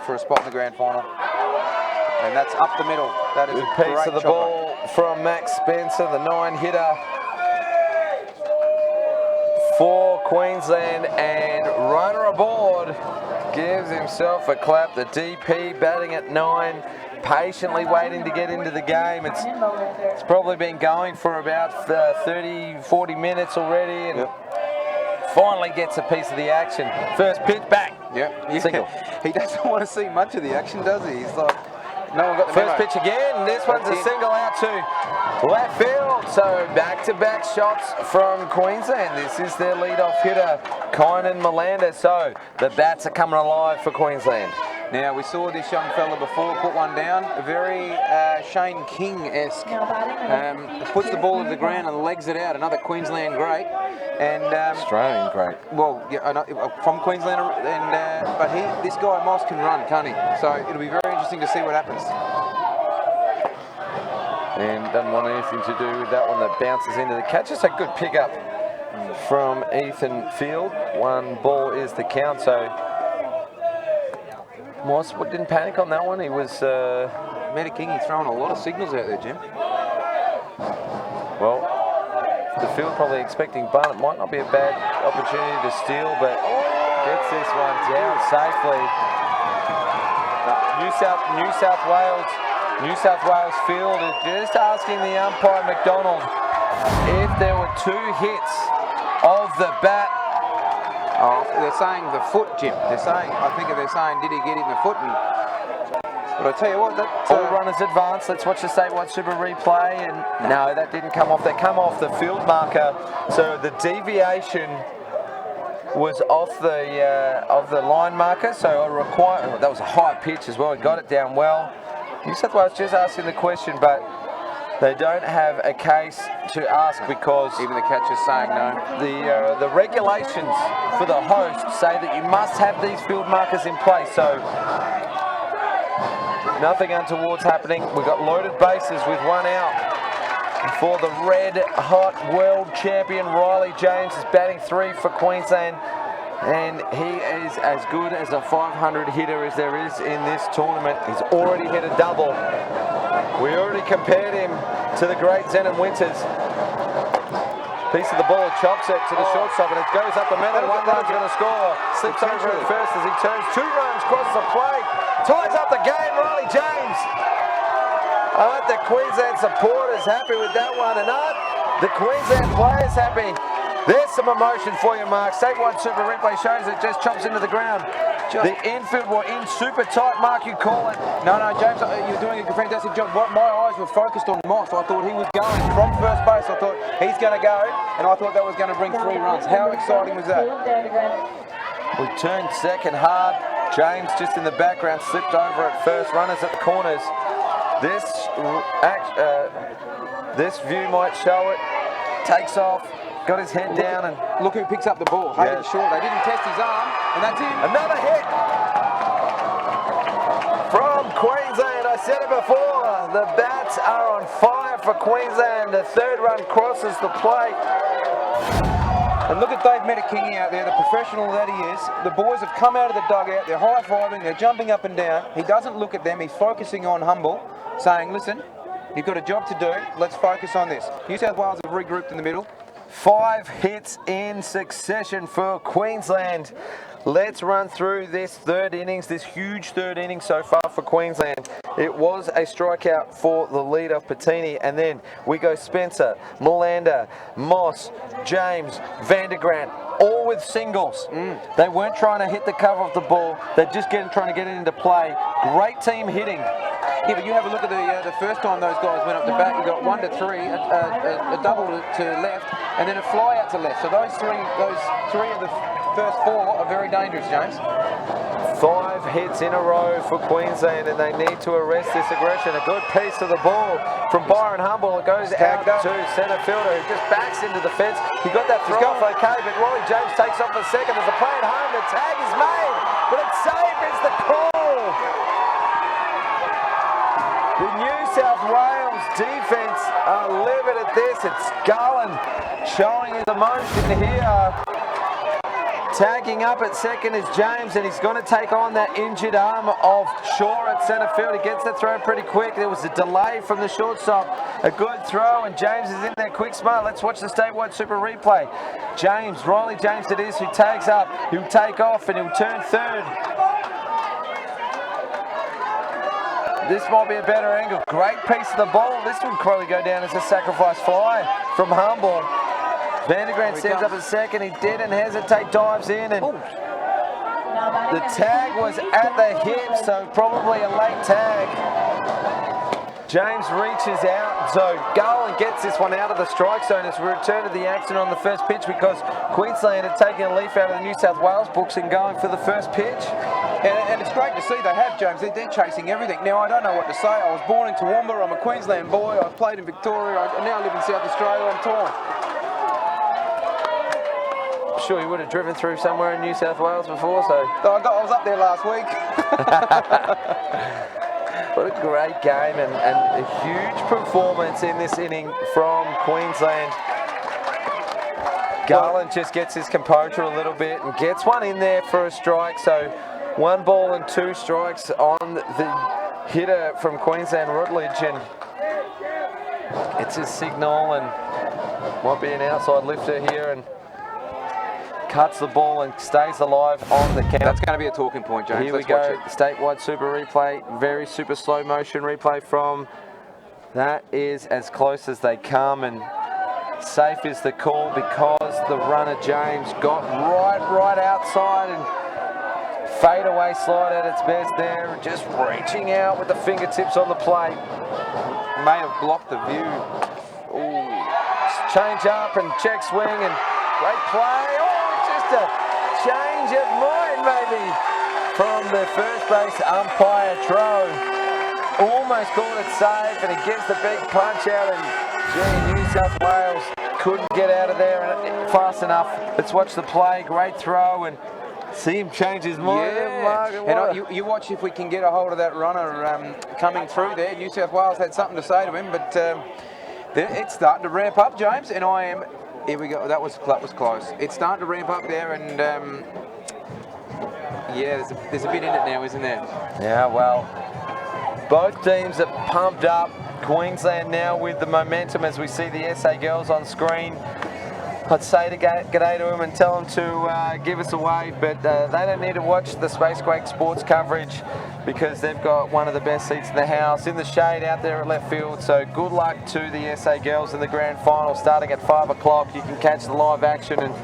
for a spot in the grand final. And that's up the middle. That is a piece of the ball from Max Spencer, the 9-hitter for Queensland, and runner aboard gives himself a clap. The DP batting at 9, patiently waiting to get into the game. It's probably been going for about 30-40 minutes already, and finally gets a piece of the action. First pitch back. Yep. Single. He doesn't want to see much of the action, does he? He's like, no one got the first memo. pitch again. This one's a single out to left field. So back-to-back shots from Queensland. This is their lead-off hitter, Kynan Melander. So the bats are coming alive for Queensland. Now, we saw this young fella before put one down, very Shane King-esque. Puts the ball to the ground and legs it out, another Queensland great. And Australian great. Well, yeah, from Queensland, and but this guy Moss can run, can't he? So it'll be very interesting to see what happens. And doesn't want anything to do with that one that bounces into the catch. Just a good pickup from Ethan Field. 1 ball is the count, so Moss didn't panic on that one. He was... Metakingi's throwing a lot of signals out there, Jim. Well, the field probably expecting Barnett might not be a bad opportunity to steal, but gets this one down safely. New South Wales field is just asking the umpire McDonald if there were 2 hits of the bat. Oh, they're saying the foot, Jim. I think they're saying, did he get in the foot? But I tell you what, all runners advance. Let's watch the statewide super replay. And no, that didn't come off. They come off the field marker. So the deviation was off the line marker. So that was a high pitch as well. He got it down well. New South Wales just asking the question, but they don't have a case to ask because even the catcher's saying no. The regulations for the host say that you must have these field markers in place. So nothing untoward's happening. We've got loaded bases with 1 out for the red-hot world champion. Riley James is batting 3 for Queensland, and he is as good as a 500 hitter as there is in this tournament. He's already hit a double. We already compared him to the great Zenon Winters. Piece of the ball, chops it to the shortstop, and it goes up the middle. 1 run's going to score. Slips over at first as he turns. 2 runs, crosses the plate. Ties up the game, Riley James. Aren't the Queensland supporters happy with that one? And aren't the Queensland players happy? There's some emotion for you, Mark. Statewide Super Replay shows it just chops into the ground. The infield were in super tight, Mark, you call it. No, James, you're doing a fantastic job. My eyes were focused on Moss. I thought he was going from first base. I thought he's going to go, and I thought that was going to bring 3 runs. How exciting was that? We turned second hard. James just in the background, slipped over at first. Runners at the corners. This view might show it. Takes off. Got his head down and look who picks up the ball. Hayden Shaw. They didn't test his arm, and that's it. Another hit from Queensland. I said it before. The bats are on fire for Queensland. The third run crosses the plate. And look at Dave Metakingy out there, the professional that he is. The boys have come out of the dugout. They're high-fiving. They're jumping up and down. He doesn't look at them. He's focusing on Humble, saying, listen, you've got a job to do. Let's focus on this. New South Wales have regrouped in the middle. 5 hits in succession for Queensland. Let's run through this third innings, this huge third innings so far for Queensland. It was a strikeout for the leader, Patini, and then we go Spencer, Melander, Moss, James, Vandergrant, all with singles. They weren't trying to hit the cover of the ball. They're just trying to get it into play. Great team hitting. Yeah, but you have a look at the first time those guys went up to bat. You got 1 to 3, a double to left, and then a fly out to left. So those three of the first 4 are very dangerous, James. 5 hits in a row for Queensland, and they need to arrest this aggression. A good piece of the ball from Byron Humble. It goes out to centre fielder, who just backs into the fence. He got that throw off okay, but Wally James takes off for second. There's a play at home. The tag is made, but it's safe. It's the call. The New South Wales defence are livid at this. It's Garland showing his emotion here. Tagging up at second is James, and he's going to take on that injured arm of Shaw at centre field. He gets the throw pretty quick. There was a delay from the shortstop. A good throw, and James is in there quick smart. Let's watch the statewide super replay. James, Riley James it is, who tags up. He'll take off, and he'll turn third. This might be a better angle. Great piece of the ball. This would probably go down as a sacrifice fly from Humble. Vandergrant stands up at second. He didn't hesitate, dives in, and the tag was at the hip, so probably a late tag. James reaches out, so Garland gets this one out of the strike zone as we return to the action on the first pitch, because Queensland had taken a leaf out of the New South Wales books and going for the first pitch. And it's great to see they have, James. They're chasing everything. Now, I don't know what to say. I was born in Toowoomba. I'm a Queensland boy. I've played in Victoria. I now live in South Australia. I'm torn. Sure, you would have driven through somewhere in New South Wales before, so... I was up there last week. What a great game, and a huge performance in this inning from Queensland. Garland just gets his composure a little bit and gets one in there for a strike, so 1 ball and 2 strikes on the hitter from Queensland, Rutledge, and it's a signal, and might be an outside lifter here, and cuts the ball and stays alive on the count. That's going to be a talking point, James. Here we go, statewide super replay, very super slow motion replay from, that is as close as they come, and safe is the call because the runner James got right outside, and fade away slide at its best there, just reaching out with the fingertips on the plate. May have blocked the view. Ooh. Change up and check swing, and great play. A change of mind maybe from the first base umpire throw. Almost called it safe, and he gets the big punch out, and gee, New South Wales couldn't get out of there fast enough. Let's watch the play. Great throw, and see him change his mind. Yeah. And you watch if we can get a hold of that runner coming through there. New South Wales had something to say to him, but it's starting to ramp up, James, and I am... Here we go. That was close. It's starting to ramp up there, and yeah, there's a bit in it now, isn't there? Yeah, well, both teams are pumped up. Queensland now with the momentum as we see the SA girls on screen. I'd say to g'day to them and tell them to give us a wave, but they don't need to watch the Spacequake sports coverage because they've got one of the best seats in the house, in the shade out there at left field. So good luck to the SA girls in the grand final starting at 5 o'clock. You can catch the live action, and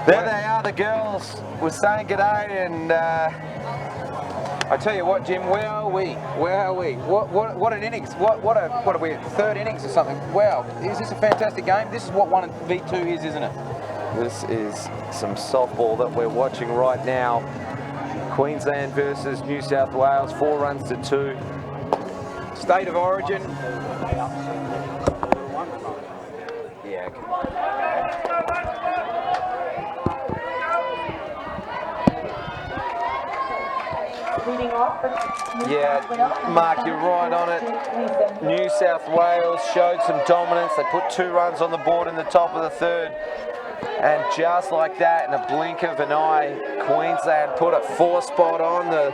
There they are, the girls. We're saying g'day, and I tell you what, Jim, where are we? Where are we? What an innings. What are we, third innings or something? Wow, is this a fantastic game? This is what 1v2 is, isn't it? this is some softball that we're watching right now. Queensland versus New South Wales, 4 runs to 2. State of origin. Yeah. Leading off for Yeah, Mark, you're right on it. New South Wales showed some dominance. They put 2 runs on the board in the top of the third. And just like that, in a blink of an eye, Queensland put a 4 spot on the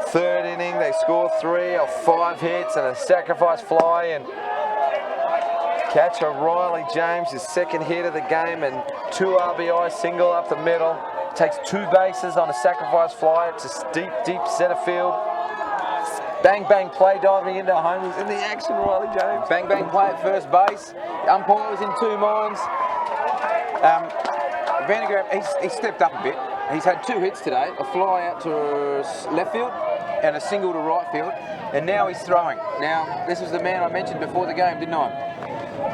third inning. They scored 3 or 5 hits and a sacrifice fly. And catcher Riley James, his second hit of the game, and 2 RBI, single up the middle. Takes 2 bases on a sacrifice fly. It's a deep centre field. Bang, bang play diving into home. He's in the action, Riley James. Bang, bang play at first base. The umpire was in 2 minds. Vandergram, he's stepped up a bit. He's had 2 hits today, a fly out to left field and a single to right field, and now he's throwing. Now, this was the man I mentioned before the game, didn't I?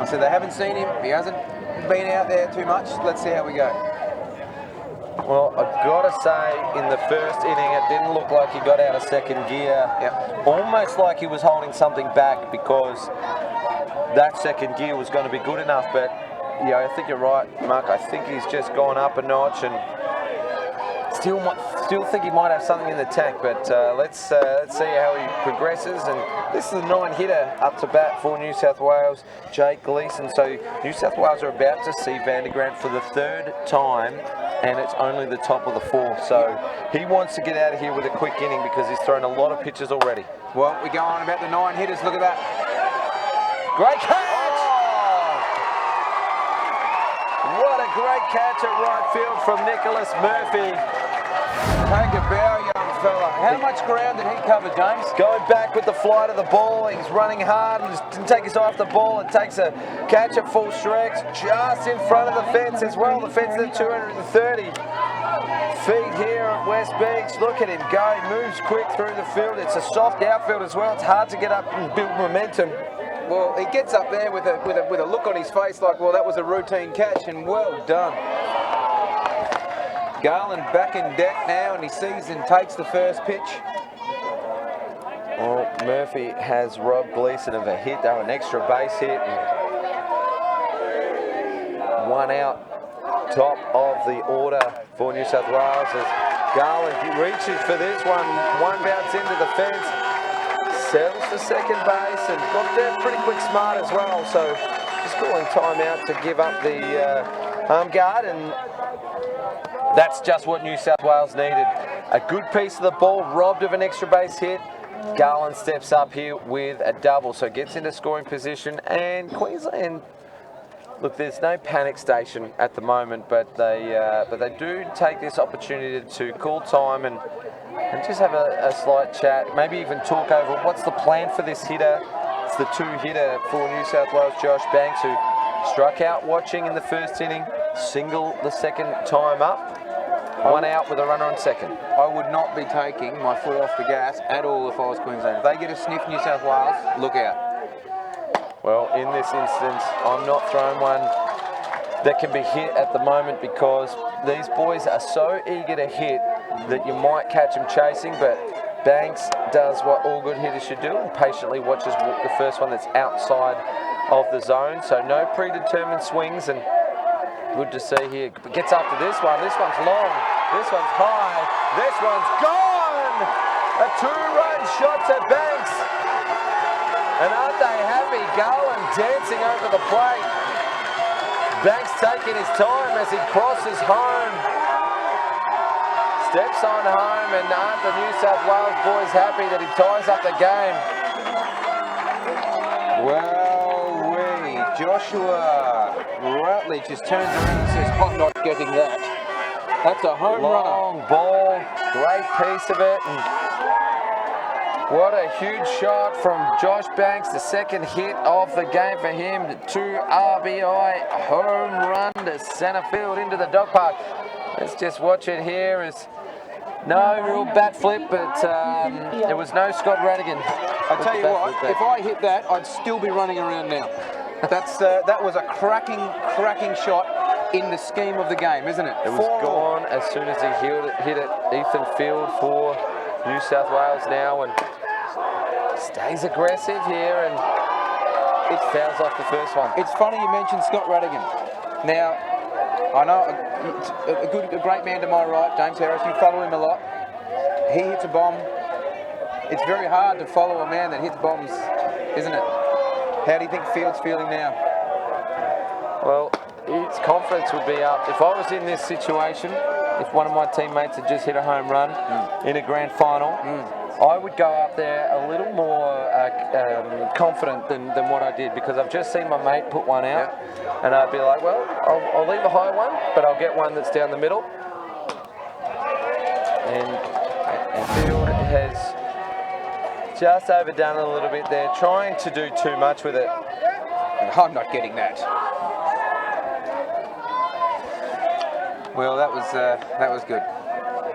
I said they haven't seen him, he hasn't been out there too much. Let's see how we go. Well, I've got to say, in the first inning, it didn't look like he got out of second gear. Yep. Almost like he was holding something back because that second gear was going to be good enough. But, yeah, I think you're right, Mark. I think he's just gone up a notch and still think he might have something in the tank. But let's see how he progresses. And this is the 9-hitter up to bat for New South Wales, Jake Gleeson. So New South Wales are about to see Vandergrant for the 3rd time, and it's only the top of the 4th. So he wants to get out of here with a quick inning because he's thrown a lot of pitches already. Well, we go on about the 9 hitters. Look at that. Great catch! What a great catch at right field from Nicholas Murphy. Take a bow, young fella. How much ground did he cover, James? Going back with the flight of the ball. He's running hard and just didn't take his eye off the ball. It takes a catch at full stretch just in front of the fence as well. The fence is at 230 feet here at West Beach. Look at him go. He moves quick through the field. It's a soft outfield as well. It's hard to get up and build momentum. Well, he gets up there with a look on his face like, well, that was a routine catch, and well done. Garland back in deck now, and he sees and takes the first pitch. Well, Murphy has robbed Gleeson of a hit. They were an extra base hit. And 1 out, top of the order for New South Wales as Garland reaches for this one. 1 bounce into the fence. Settles for second base and got there pretty quick smart as well. So just calling time out to give up the arm guard, and that's just what New South Wales needed. A good piece of the ball, robbed of an extra base hit. Garland steps up here with a double, so gets into scoring position. And Queensland, look, there's no panic station at the moment, but they do take this opportunity to call time and just have a slight chat, maybe even talk over what's the plan for this hitter. It's the 2-hitter for New South Wales, Josh Banks, who struck out watching in the first inning, single the second time up, 1 out with a runner on second. I would not be taking my foot off the gas at all if I was Queensland. If they get a sniff New South Wales, look out. Well, in this instance, I'm not throwing one that can be hit at the moment because these boys are so eager to hit that you might catch them chasing, but Banks does what all good hitters should do and patiently watches the first one that's outside of the zone. So no predetermined swings, and good to see here. Gets after this one. This one's long. This one's high. This one's gone! A 2-run shot to Banks. And aren't they happy? Garland dancing over the plate. Banks taking his time as he crosses home. Steps on home, and aren't the New South Wales boys happy that he ties up the game? Well, Joshua Rutledge just turns around and says, I'm not getting that. That's a home run. Long ball, great piece of it. And what a huge shot from Josh Banks, the second hit of the game for him. The 2 RBI home run to centre field into the dog park. Let's just watch it here. As no real bat flip, but there was no Scott Radigan. I tell you what, if I hit that, I'd still be running around now. That was a cracking shot in the scheme of the game, isn't it? It was gone as soon as he hit it. Ethan Field for New South Wales now, and stays aggressive here, and it fouls off the first one. It's funny you mentioned Scott Radigan. Now, I know a great man to my right, James Harris. You follow him a lot. He hits a bomb. It's very hard to follow a man that hits bombs, isn't it? How do you think Field's feeling now? Well, his confidence would be up. If I was in this situation, if one of my teammates had just hit a home run in a grand final, I would go up there a little more confident than what I did, because I've just seen my mate put one out, and I'd be like, well, I'll leave a high one, but I'll get one that's down the middle. And Field has just overdone it a little bit there, trying to do too much with it. I'm not getting that. Well, that was good.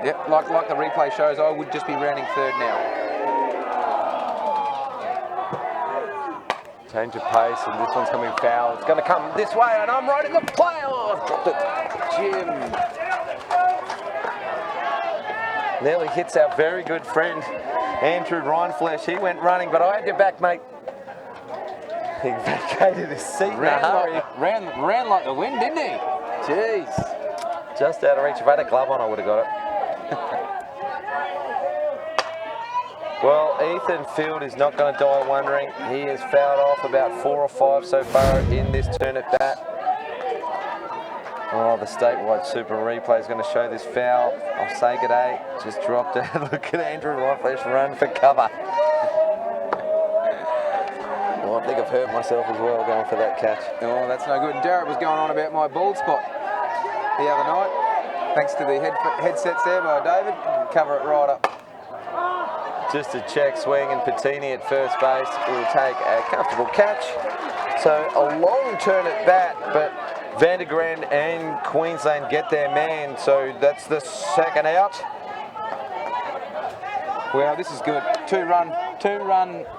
Yep, like the replay shows, I would just be rounding third now. Change of pace, and this one's coming foul. It's going to come this way, and I'm right in the play. Oh, I've dropped it. Jim. Nearly hits our very good friend, Andrew Rhineflesh. He went running, but I had your back, mate. He vacated his seat in a hurry. Ran like the wind, didn't he? Jeez. Just out of reach. If I had a glove on, I would have got it. Well, Ethan Field is not going to die wondering. He has fouled off about 4 or 5 so far in this turn at bat. Oh, the statewide super replay is going to show this foul. I'll say good day. Just dropped it. Look at Andrew Rhineflesh run for cover. Well, I think I've hurt myself as well going for that catch. Oh, that's no good. And Jarrett was going on about my bald spot the other night. Thanks to the headsets there by David. Cover it right up. Just a check swing, and Patini at first base will take a comfortable catch. So a long turn at bat, but Vandergrande and Queensland get their man. So that's the second out. Well, this is good. Two-run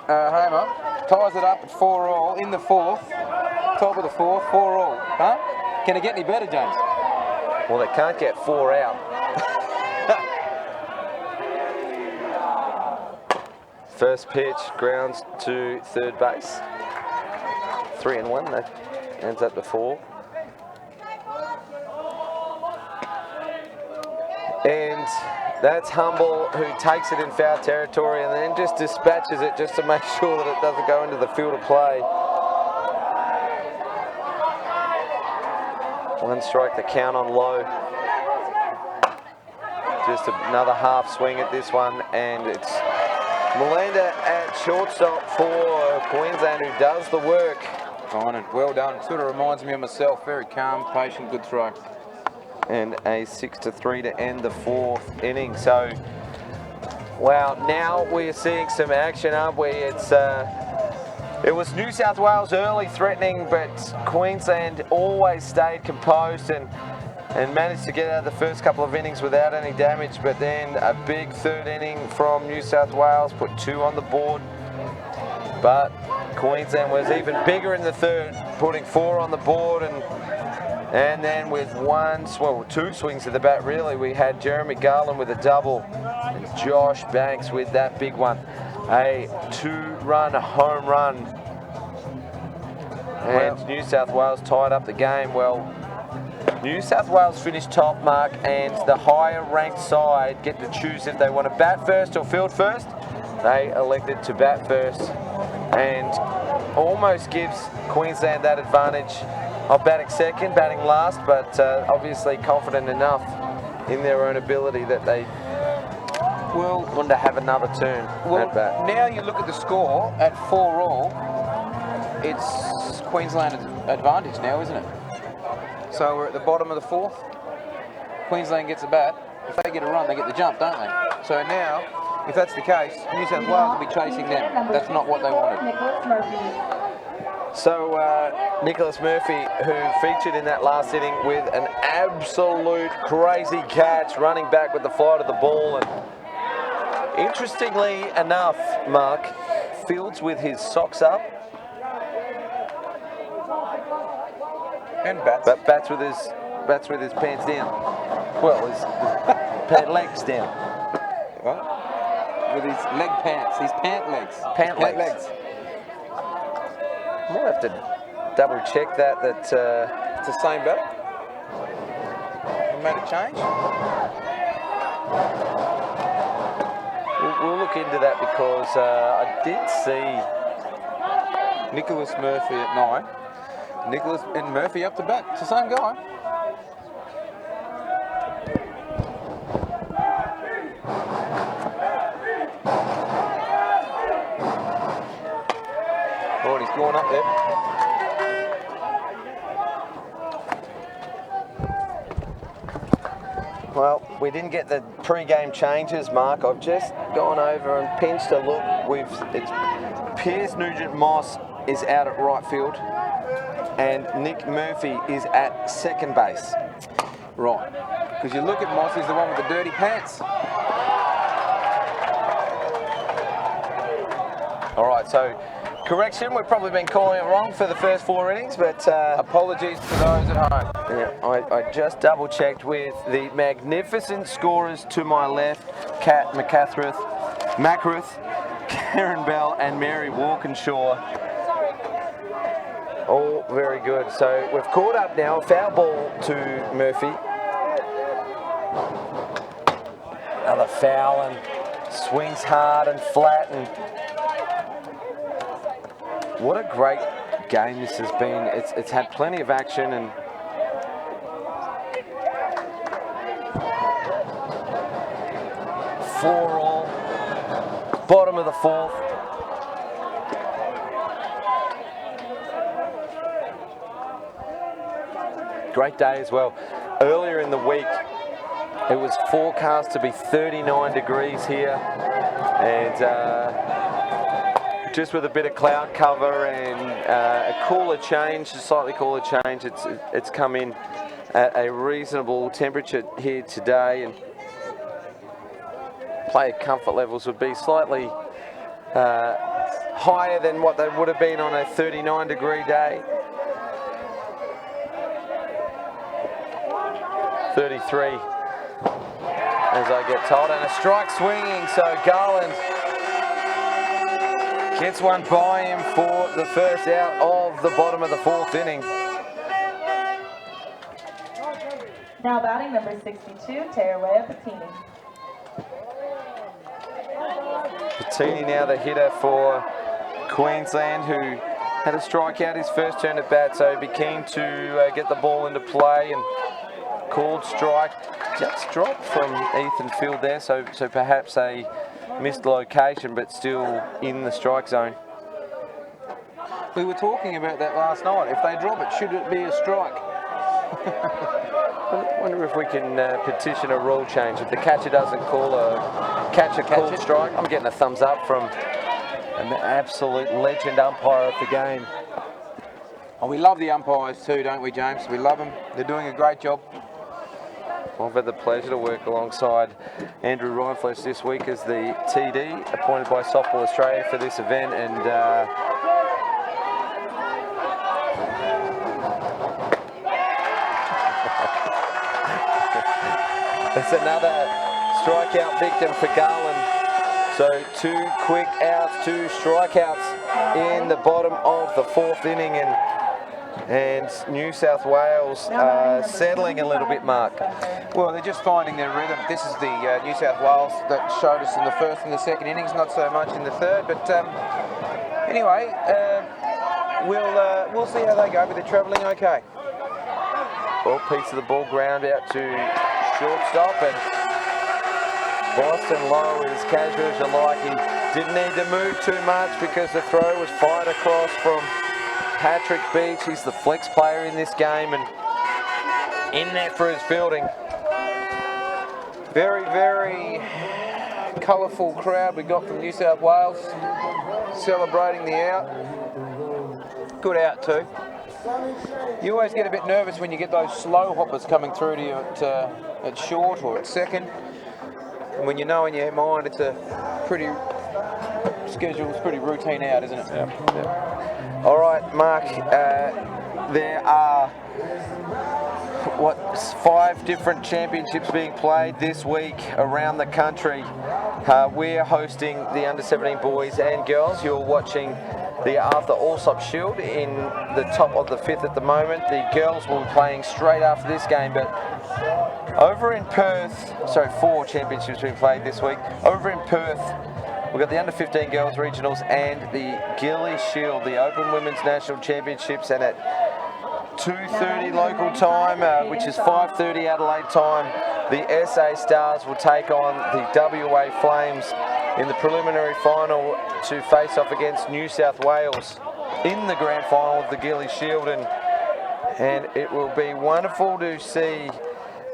homer. Ties it up at 4-all in the fourth. Top of the fourth, 4-all. Huh? Can it get any better, James? Well, they can't get 4 out. First pitch, grounds to third base. 3-1, that ends up to 4. And that's Humble, who takes it in foul territory and then just dispatches it just to make sure that it doesn't go into the field of play. 1 strike, the count on low. Just another half swing at this one, and it's Melenda at shortstop for Queensland, who does the work. Fine and well done. Sort of reminds me of myself. Very calm, patient, good throw. And a 6-3 to end the 4th inning. So, wow, now we're seeing some action, aren't we? It was New South Wales early threatening, but Queensland always stayed composed and managed to get out the first couple of innings without any damage. But then a big 3rd inning from New South Wales, put 2 on the board. But Queensland was even bigger in the 3rd, putting 4 on the board, and then with 2 swings of the bat really, we had Jeremy Garland with a double and Josh Banks with that big one. A 2-run home run. And New South Wales tied up the game. Well, New South Wales finished top, Mark, and the higher ranked side get to choose if they want to bat first or field first. They elected to bat first and almost gives Queensland that advantage of batting second, batting last, but obviously confident enough in their own ability that they wanted to have another turn at bat. Now you look at the score at 4-all, it's Queensland's advantage now, isn't it? So we're at the bottom of the 4th. Queensland gets a bat. If they get a run, they get the jump, don't they? So now, if that's the case, New South Wales will be chasing them. That's not what they wanted. So Nicholas Murphy, who featured in that last inning with an absolute crazy catch, running back with the flight of the ball. And interestingly enough, Mark, fields with his socks up. And bats. But bats with his pants down. Well, his legs down. What? With his leg pants, his pant legs. Pant legs. Might have to double check that. It's the same bat. You made a change? We'll look into that because I did see Nicholas Murphy at 9. Nicholas and Murphy up to bat. It's the same guy. Oh, he's going up there. Well, we didn't get the pre-game changes, Mark. I've just gone over and pinched a look. It's Piers Nugent-Moss is out at right field, and Nick Murphy is at second base. Right. Because you look at Moss, he's the one with the dirty pants. All right, so correction, we've probably been calling it wrong for the first 4 innings, but Apologies to those at home. yeah, I just double checked with the magnificent scorers to my left, Kat Macaruth, Karen Bell and Mary Walkinshaw. All very good. So we've caught up now, foul ball to Murphy. Another foul, and swings hard and flat, and what a great game this has been. It's had plenty of action, and four all, bottom of the fourth. Great day as well. Earlier in the week, it was forecast to be 39 degrees here, and just with a bit of cloud cover and a cooler change, a slightly cooler change, it's come in at a reasonable temperature here today, and player comfort levels would be slightly higher than what they would have been on a 39-degree day. 33, as I get told, and a strike swinging, so Garland gets one by him for the first out of the bottom of the fourth inning. Now batting number 62, Terawea Patini. Patini now the hitter for Queensland, who had a strikeout his first turn at bat, so be keen to get the ball into play, and called strike, just dropped from Ethan Field there, so perhaps a missed location, but still in the strike zone. We were talking about that last night. If they drop it, should it be a strike? I wonder if we can petition a rule change. If the catcher doesn't call a catcher called strike, I'm getting a thumbs up from an absolute legend umpire of the game. Oh, we love the umpires too, don't we, James? We love them. They're doing a great job. I've had the pleasure to work alongside Andrew Rhineflesh this week as the TD appointed by Softball Australia for this event, and it's another strikeout victim for Garland. So 2 quick outs, 2 strikeouts in the bottom of the fourth inning, and New South Wales settling a little bit, Mark. Well, they're just finding their rhythm. This is the New South Wales that showed us in the first and the second innings, not so much in the third. But anyway, we'll see how they go, but they're travelling okay. Ball piece of the ball ground out to shortstop, and Boston Lowe is casual as you like. He didn't need to move too much because the throw was fired across from Patrick Beach. He's the flex player in this game, and in there for his fielding. Very, very colourful crowd we got from New South Wales celebrating the out. Good out too. You always get a bit nervous when you get those slow hoppers coming through to you at short or at second. And when you know in your mind it's a pretty pretty routine out, isn't it? Yeah. All right, Mark. There are 5 different championships being played this week around the country. We're hosting the under-17 boys and girls. You're watching the Arthur Allsop Shield in the top of the 5th at the moment. The girls will be playing straight after this game, but over in Perth, 4 championships being played this week. Over in Perth, we've got the under-15 girls regionals and the Gilly Shield, the Open Women's National Championships, and at 2:30 local time, which is 5:30 Adelaide time, the SA Stars will take on the WA Flames in the preliminary final to face off against New South Wales in the grand final of the Gilly Shield, and it will be wonderful to see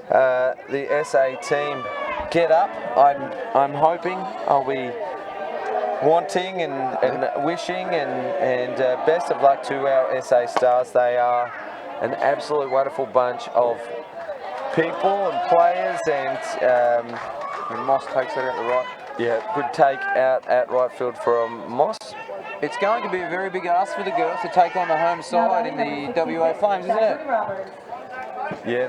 the SA team get up. I'm hoping, I'll be wanting and wishing and best of luck to our SA Stars. They are an absolute wonderful bunch of people and players, and Moss takes that out the right. Yeah, good take out at right field from Moss. It's going to be a very big ask for the girls to take on the home side in the WA Flames, isn't it? Yeah,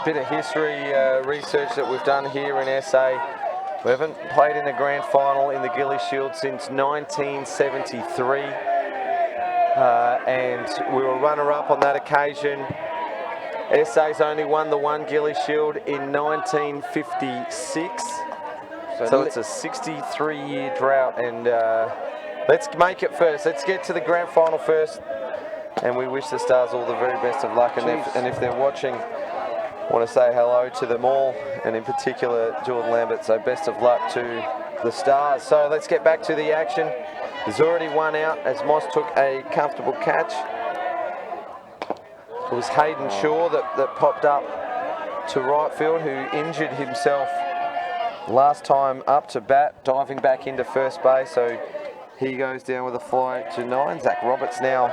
bit of history research that we've done here in SA. We haven't played in a grand final in the Gilly Shield since 1973, and we were runner-up on that occasion. SA's only won the one Gilly Shield in 1956, so it's a 63-year drought, and let's make it first. Let's get to the grand final first, and we wish the Stars all the very best of luck, and if they're watching, I want to say hello to them all, and in particular Jordan Lambert, so best of luck to the Stars. So let's get back to the action. There's already one out as Moss took a comfortable catch. It was Hayden Shaw that popped up to right field, who injured himself last time up to bat, diving back into first base, so he goes down with a fly to 9. Zach Roberts now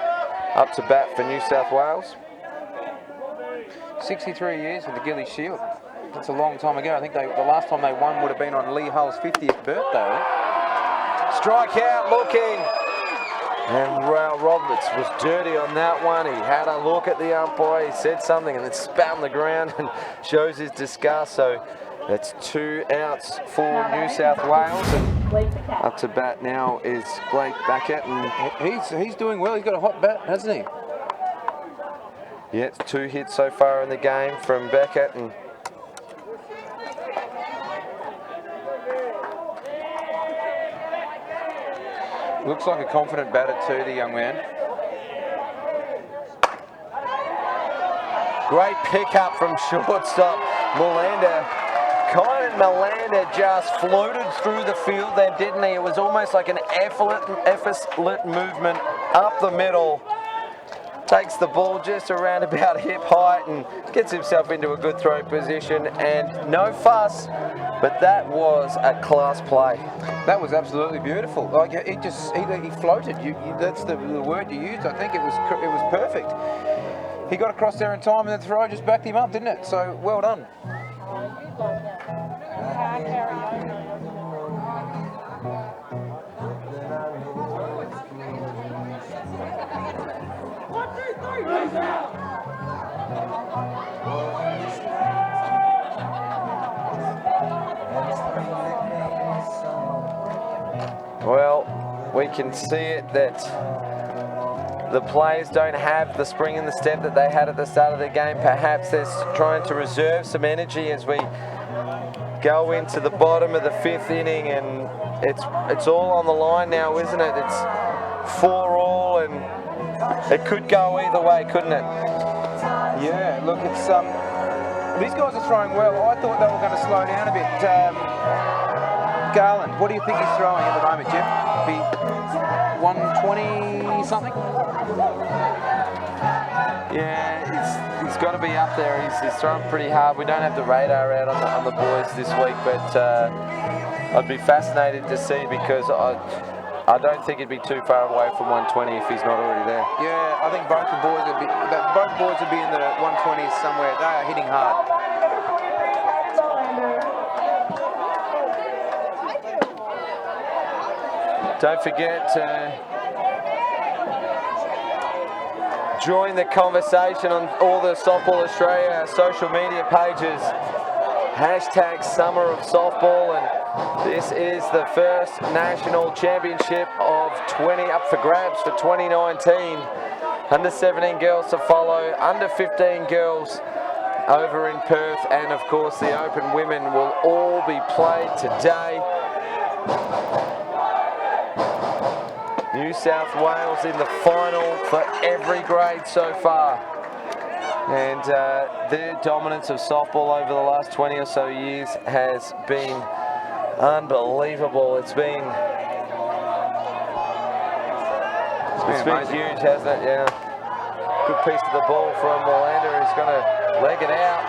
up to bat for New South Wales. 63 years with the Gilly Shield. That's a long time ago. I think the last time they won would have been on Lee Hull's 50th birthday. Strike out looking. And Ral Roberts was dirty on that one. He had a look at the umpire, he said something and then spat on the ground and shows his disgust. So that's 2 outs for New South Wales. And up to bat now is Blake Beckett. And he's doing well. He's got a hot bat, hasn't he? Yeah, it's 2 hits so far in the game from Beckett. And looks like a confident batter too, the young man. Great pickup from shortstop Melander. Kynan Melander just floated through the field then, didn't he? It was almost like an effortless movement up the middle. Takes the ball just around about hip height and gets himself into a good throw position, and no fuss, but that was a class play. That was absolutely beautiful. Like he floated. That's the word you used. I think it was perfect. He got across there in time, and the throw just backed him up, didn't it? So well done. Well, we can see it that the players don't have the spring in the step that they had at the start of the game. Perhaps they're trying to reserve some energy as we go into the bottom of the 5th inning, and it's all on the line now, isn't it? It's 4-all, and it could go either way, couldn't it? Yeah, look, it's these guys are throwing well. I thought they were going to slow down a bit. Garland, what do you think he's throwing at the moment, Jim? Be 120 something? Yeah, he's got to be up there. He's throwing pretty hard. We don't have the radar out on the boys this week, but I'd be fascinated to see, because I don't think he'd be too far away from 120 if he's not already there. Yeah, I think both boys would be in the 120s somewhere. They are hitting hard. Don't forget to join the conversation on all the Softball Australia social media pages. Hashtag Summer of Softball, and this is the first national championship of 20 up for grabs for 2019. Under 17 girls to follow, under 15 girls over in Perth, and of course the Open women will all be played today. New South Wales in the final for every grade so far. And their dominance of softball over the last 20 or so years has been unbelievable. It's been huge, hasn't it? Yeah. Good piece of the ball from Miranda, who's going to leg it out.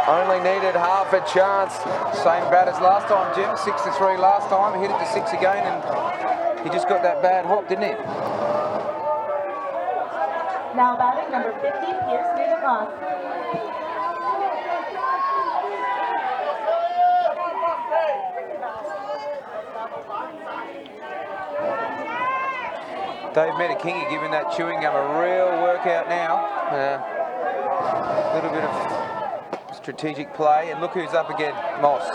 Only needed half a chance. Same bat as last time, Jim. 6-3 last time. Hit it to 6 again, and he just got that bad hop, didn't he? Now batting number 50, Pierce Nugent-Moss. Dave Metakingy giving that chewing gum a real workout now. A little bit of strategic play, and look who's up again, Moss.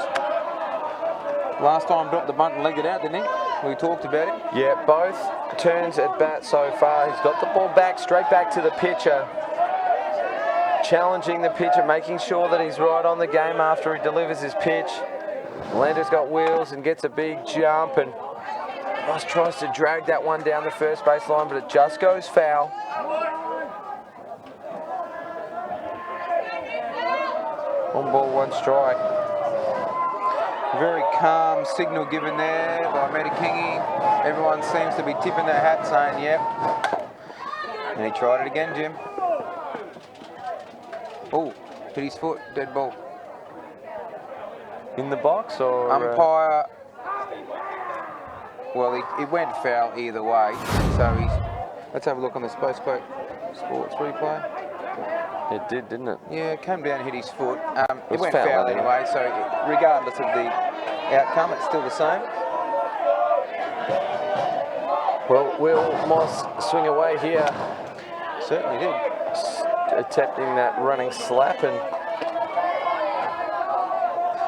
Last time dropped the bunt and legged it out, didn't he? We talked about it. Yeah, both turns at bat so far. He's got the ball back, straight back to the pitcher. Challenging the pitcher, making sure that he's right on the game after he delivers his pitch. Lander's got wheels and gets a big jump, and Moss tries to drag that one down the first base line, but it just goes foul. One ball, one strike. Very calm signal given there by Metakingy. Everyone seems to be tipping their hat saying, yep. And he tried it again, Jim. Oh, hit his foot, dead ball. In the box or? Umpire, well, it went foul either way. So let's have a look on the Sports replay. It did, didn't it? Yeah, it came down and hit his foot. It went foul foul anyway, so regardless of the outcome, it's still the same. Well, will Moss swing away here? Certainly did. Attempting that running slap, and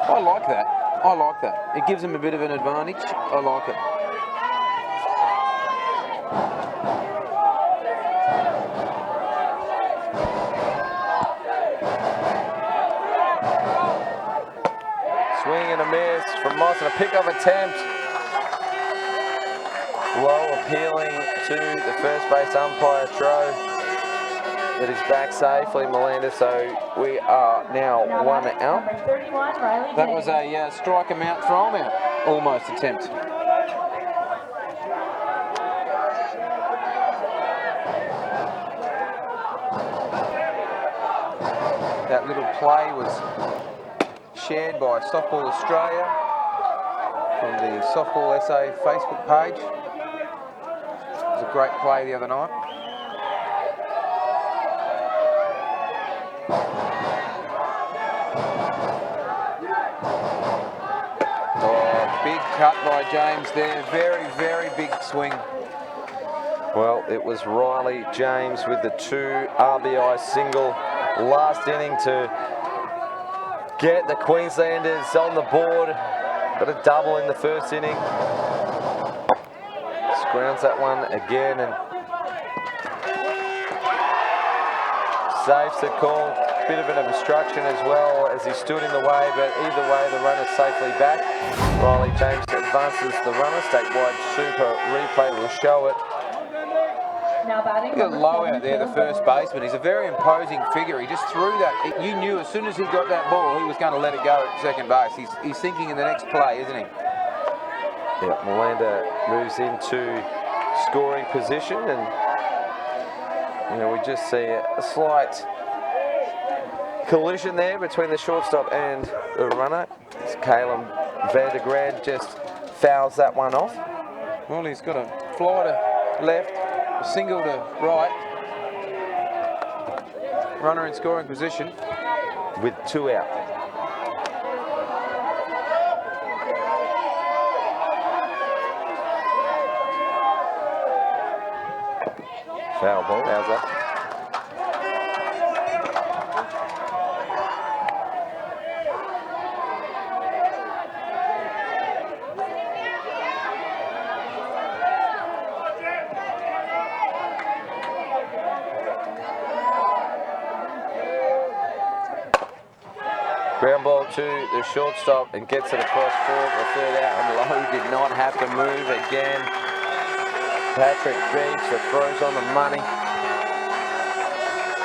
I like that. I like that. It gives him a bit of an advantage. I like it. swing and a miss from Moss, and a pick-up attempt. Low appealing to the first base umpire throw. That is back safely, Melinda, so we are now one out. That was a strike him out, throw him out, almost attempt. That little play was shared by Softball Australia from the Softball SA Facebook page. It was a great play the other night. Oh, big cut by James there. Very, very big swing. Well, it was Riley James with the 2 RBI single last inning to get the Queenslanders on the board. Got a double in the first inning. Scrounds that one again and saves the call. Bit of an obstruction as well as he stood in the way, but either way the runner's safely back. Riley James advances the runner. Statewide Super replay will show it. Now batting. Look at Low out there, the first baseman. He's a very imposing figure. He just threw that. You knew as soon as he got that ball, he was going to let it go at second base. He's thinking in the next play, isn't he? Yeah, Melinda moves into scoring position, and we just see a slight collision there between the shortstop and the runner. Caleb Vandergrand just fouls that one off. Well, he's got a fly to left, a single to right. Runner in scoring position. With 2 out. Foul ball. How's that? Ground ball to the shortstop and gets it across for the 3rd out, and Lowe did not have to move again. Patrick Beach, the throws on the money.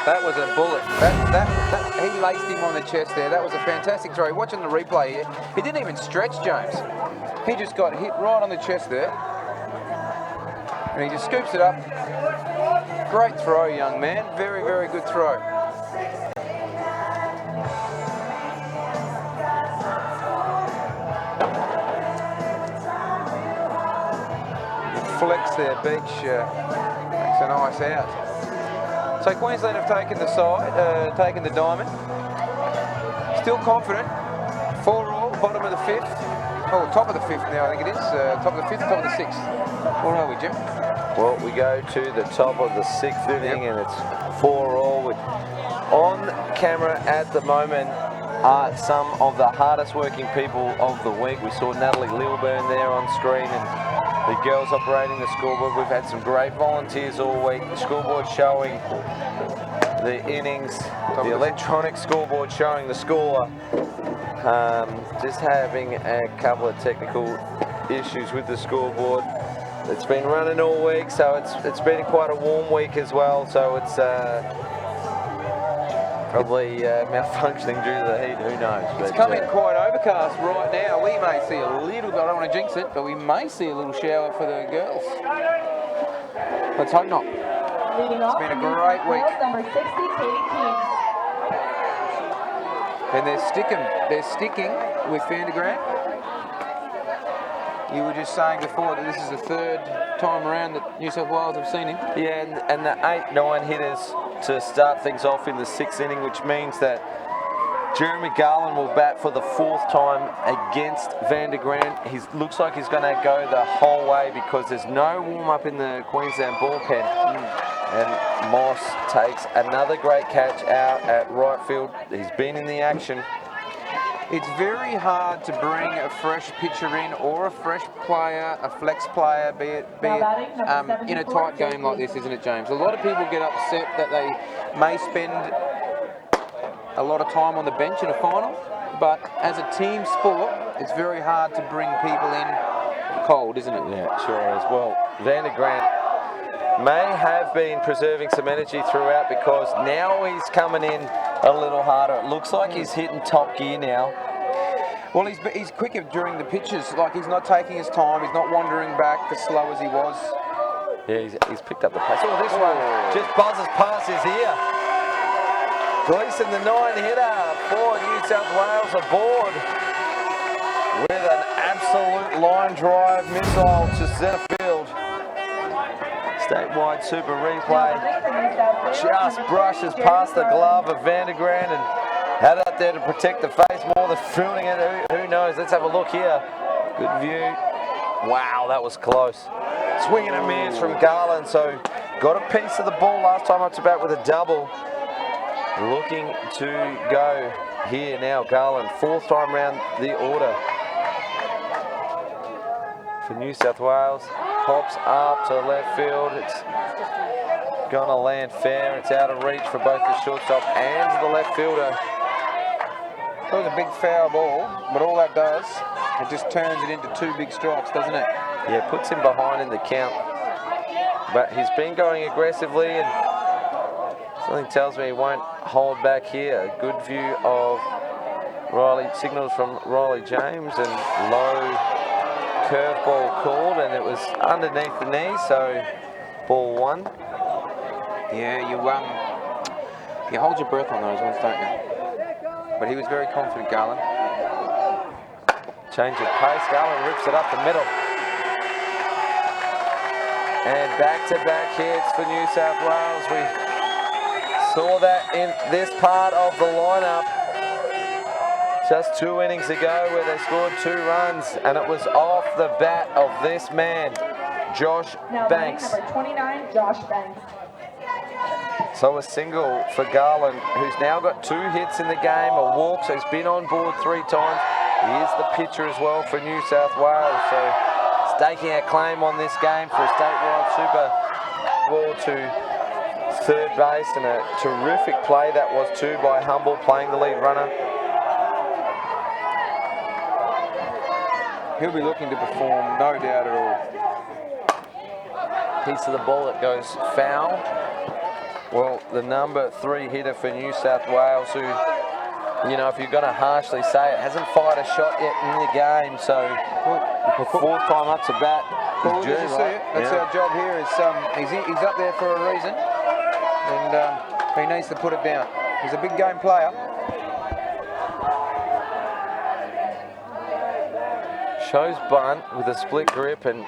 That was a bullet. He laced him on the chest there. That was a fantastic throw. Watching the replay here, he didn't even stretch James. He just got hit right on the chest there. And he just scoops it up. Great throw, young man. Very, very good throw. Flex there, Beach makes a nice out. So Queensland have taken the side, taken the diamond. Still confident. 4 all, bottom of the 5th. Oh, top of the 5th now, I think it is. Top of the 5th, top of the 6th. Where are we, Jim? Well, we go to the top of the 6th inning, and it's 4 all. With on camera at the moment are some of the hardest working people of the week. We saw Natalie Lilburn there on screen, and the girls operating the scoreboard. We've had some great volunteers all week. The scoreboard showing the innings, the electronic scoreboard showing the score. Just having a couple of technical issues with the scoreboard. It's been running all week, so it's been quite a warm week as well. So it's probably malfunctioning due to the heat, who knows. It's coming quite overcast right now. We may see a little bit, I don't want to jinx it, but we may see a little shower for the girls. Let's hope not. It's been a great week. Number 60, Katie King. And they're sticking with Vandergrant. You were just saying before that this is the 3rd time around that New South Wales have seen him. Yeah, and the 8-9 hitters to start things off in the 6th inning, which means that Jeremy Garland will bat for the 4th time against Vandergrant. He looks like he's going to go the whole way because there's no warm-up in the Queensland bullpen. And Moss takes another great catch out at right field. He's been in the action. It's very hard to bring a fresh pitcher in or a fresh player, a flex player, be it in a tight game like this, isn't it, James? A lot of people get upset that they may spend a lot of time on the bench in a final, but as a team sport, it's very hard to bring people in cold, isn't it? Yeah, it sure is. Well, Vandergrant may have been preserving some energy throughout because now he's coming in a little harder. It looks like he's hitting top gear now. Well, he's quicker during the pitches. Like, he's not taking his time. He's not wandering back as slow as he was. Yeah, he's picked up the pace. Oh, this one just buzzes past his ear. Gleason, the 9-hitter for New South Wales, aboard with an absolute line drive missile to centre field. Statewide super replay. Just brushes past the glove of Vandergrant and had out there to protect the face more than fielding it. Who knows? Let's have a look here. Good view. Wow, that was close. Swing and a miss from Garland. So got a piece of the ball last time up to bat with a double. Looking to go here now. Garland, 4th time round the order for New South Wales. Pops up to left field. It's going to land fair. It's out of reach for both the shortstop and the left fielder. It was a big foul ball, but all that does, it just turns it into 2 big strikes, doesn't it? Yeah, puts him behind in the count. But he's been going aggressively, and something tells me he won't hold back here. A good view of Riley, signals from Riley James, and low curveball called, and it was underneath the knee, so ball 1. Yeah, you hold your breath on those ones, don't you? But he was very confident, Garland. Change of pace. Garland rips it up the middle. And back-to-back hits for New South Wales. We saw that in this part of the lineup just 2 innings ago where they scored 2 runs, and it was off the bat of this man, Josh Banks. Number 29, Josh Banks. So a single for Garland, who's now got 2 hits in the game, a walk, so he's been on board 3 times. He is the pitcher as well for New South Wales, so staking a claim on this game for a statewide super ball to third base, and a terrific play that was too by Humble, playing the lead runner. He'll be looking to perform, no doubt at all. Piece of the ball that goes foul. Well, the number 3 hitter for New South Wales, who, you know, if you're going to harshly say it, hasn't fired a shot yet in the game, so the 4th time up to bat. Cool, did you see it? That's our job here. Is he's up there for a reason, and he needs to put it down. He's a big game player. Shows bunt with a split grip and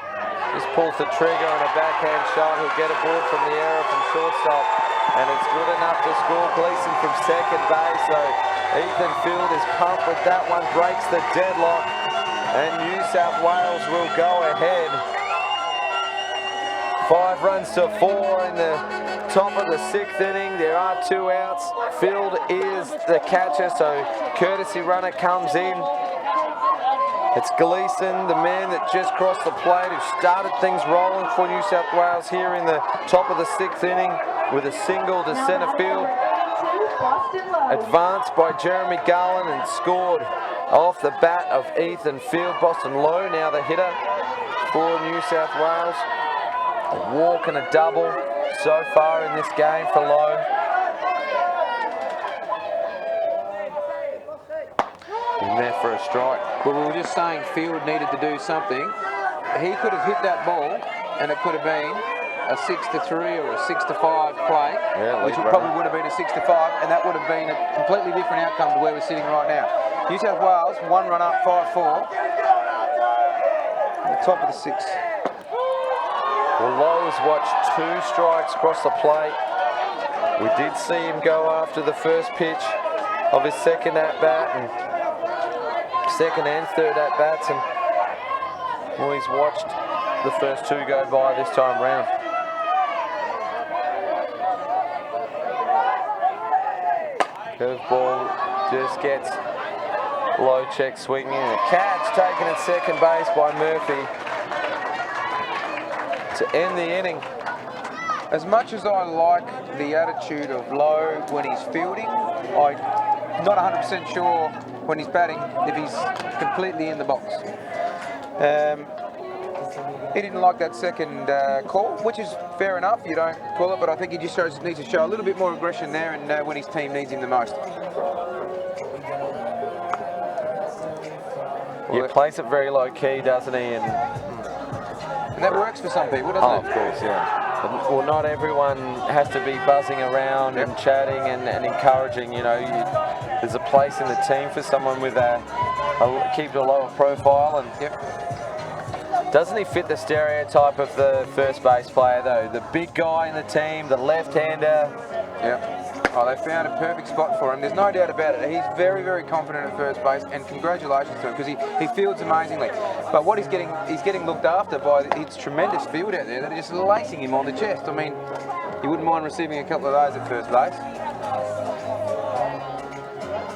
just pulls the trigger on a backhand shot. He'll get a ball from the error from shortstop, and it's good enough to score. Gleason from second base, so Ethan Field is pumped with that one, breaks the deadlock, and New South Wales will go ahead. 5 runs to 4 in the top of the 6th inning. There are 2 outs. Field is the catcher, so courtesy runner comes in. It's Gleason, the man that just crossed the plate, who started things rolling for New South Wales here in the top of the 6th inning with a single to centre field. Advanced by Jeremy Garland and scored off the bat of Ethan Field. Boston Lowe now the hitter for New South Wales. A walk and a double so far in this game for Lowe. In there for a strike. Well, we were just saying Field needed to do something. He could have hit that ball, and it could have been a 6-3 or a 6-5 play, which probably would have been a 6-5, and that would have been a completely different outcome to where we're sitting right now. New South Wales, 1 run up, 5-4. At the top of the 6th. Well, Lowe has watched 2 strikes across the plate. We did see him go after the first pitch of his second at-bat, and second and third at-bats, and well, he's watched the first 2 go by this time round. Curveball just gets low check swinging, and a catch taken at second base by Murphy to end the inning. As much as I like the attitude of Lowe when he's fielding, I'm not 100% sure when he's batting if he's completely in the box. He didn't like that second call, which is fair enough. You don't call it, but I think he just needs to show a little bit more aggression there, and when his team needs him the most. He plays it very low key, doesn't he? And that works for some people, doesn't it? Of course, yeah. Well, not everyone has to be buzzing around and chatting and encouraging. You know, there's a place in the team for someone with keep a lower profile. And doesn't he fit the stereotype of the first base player, though? The big guy in the team, the left-hander. Yeah. Oh, they found a perfect spot for him. There's no doubt about it. He's very, very confident at first base, and congratulations to him because he fields amazingly. But what he's getting looked after by his tremendous field out there that are just lacing him on the chest. I mean, you wouldn't mind receiving a couple of those at first base.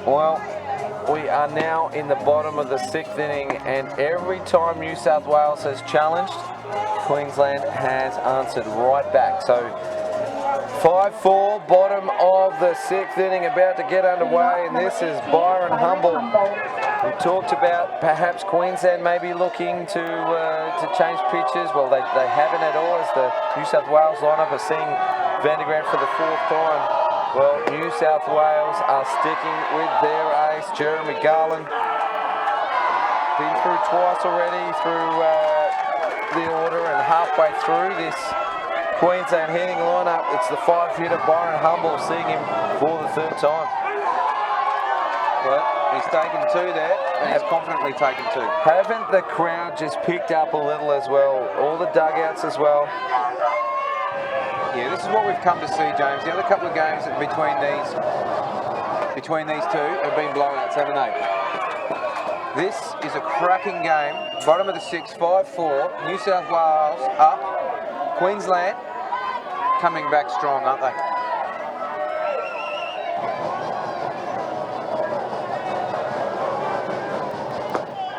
Well, we are now in the bottom of the 6th inning, and every time New South Wales has challenged, Queensland has answered right back. So 5-4, bottom of the 6th inning, about to get underway, and this is Byron Humble. We talked about perhaps Queensland maybe looking to change pitches. Well, they haven't at all, as the New South Wales lineup are seeing Vandergrant for the 4th time. Well, New South Wales are sticking with their ace, Jeremy Garland. Been through twice already through the order, and halfway through this Queensland hitting lineup, it's the 5 hitter Byron Humble, seeing him for the 3rd time. Well, He's taken 2 there, and he's confidently taken 2. Haven't the crowd just picked up a little as well? All the dugouts as well. Yeah, this is what we've come to see, James. The other couple of games between these two have been blowouts, haven't they? This is a cracking game. Bottom of the 6th, 5-4. New South Wales up. Queensland coming back strong, aren't they?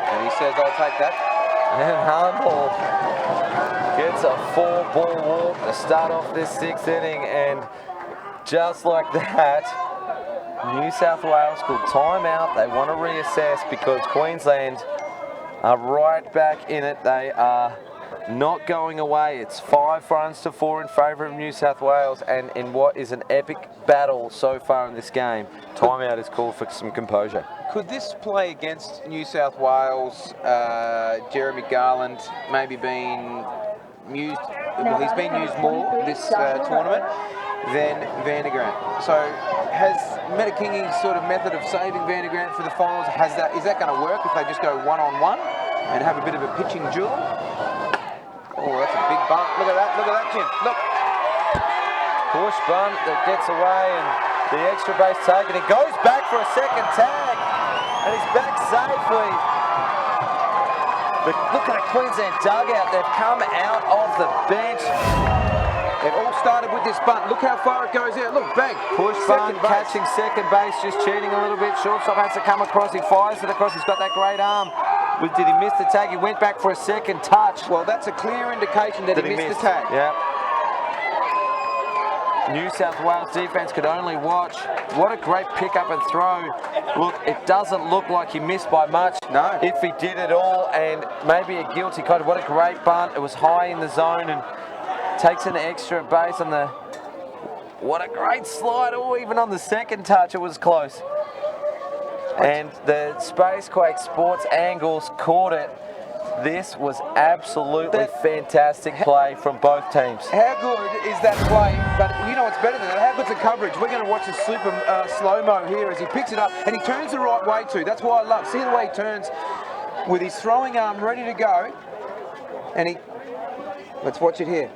And he says, I'll take that. And Humble gets a 4-ball walk to start off this 6th inning, and just like that, New South Wales called time out. They want to reassess because Queensland are right back in it. They are not going away. It's 5 runs to 4 in favour of New South Wales, and in what is an epic battle so far in this game, timeout is called for some composure. Could this play against New South Wales, Jeremy Garland maybe being used, well, he's been used more this tournament than Vandergrant. So has Metakingi's sort of method of saving Vandergrant for the finals, is that going to work if they just go one-on-one and have a bit of a pitching duel? Oh, that's a big bunt. Look at that, Jim. Look. Push bunt that gets away, and the extra base taken. He goes back for a second tag, and he's back safely. But look at the Queensland dugout. They've come out of the bench. It all started with this bunt. Look how far it goes out. Look, bang. Push bunt, catching second base, just cheating a little bit. Shortstop has to come across. He fires it across. He's got that great arm. Did he miss the tag? He went back for a second touch. Well, that's a clear indication that he missed the tag. Yeah. New South Wales defense could only watch. What a great pickup and throw. Look, it doesn't look like he missed by much. No. If he did it all, and maybe a guilty card. What a great bunt. It was high in the zone and takes an extra base on the... What a great slide. Oh, even on the second touch, it was close. And the Spacequake Sports Angles caught it. This was absolutely fantastic play from both teams. How good is that play? But you know what's better than that? How good's the coverage? We're going to watch a super slow-mo here as he picks it up, and he turns the right way too. That's why I love. See the way he turns with his throwing arm ready to go, and he... Let's watch it here.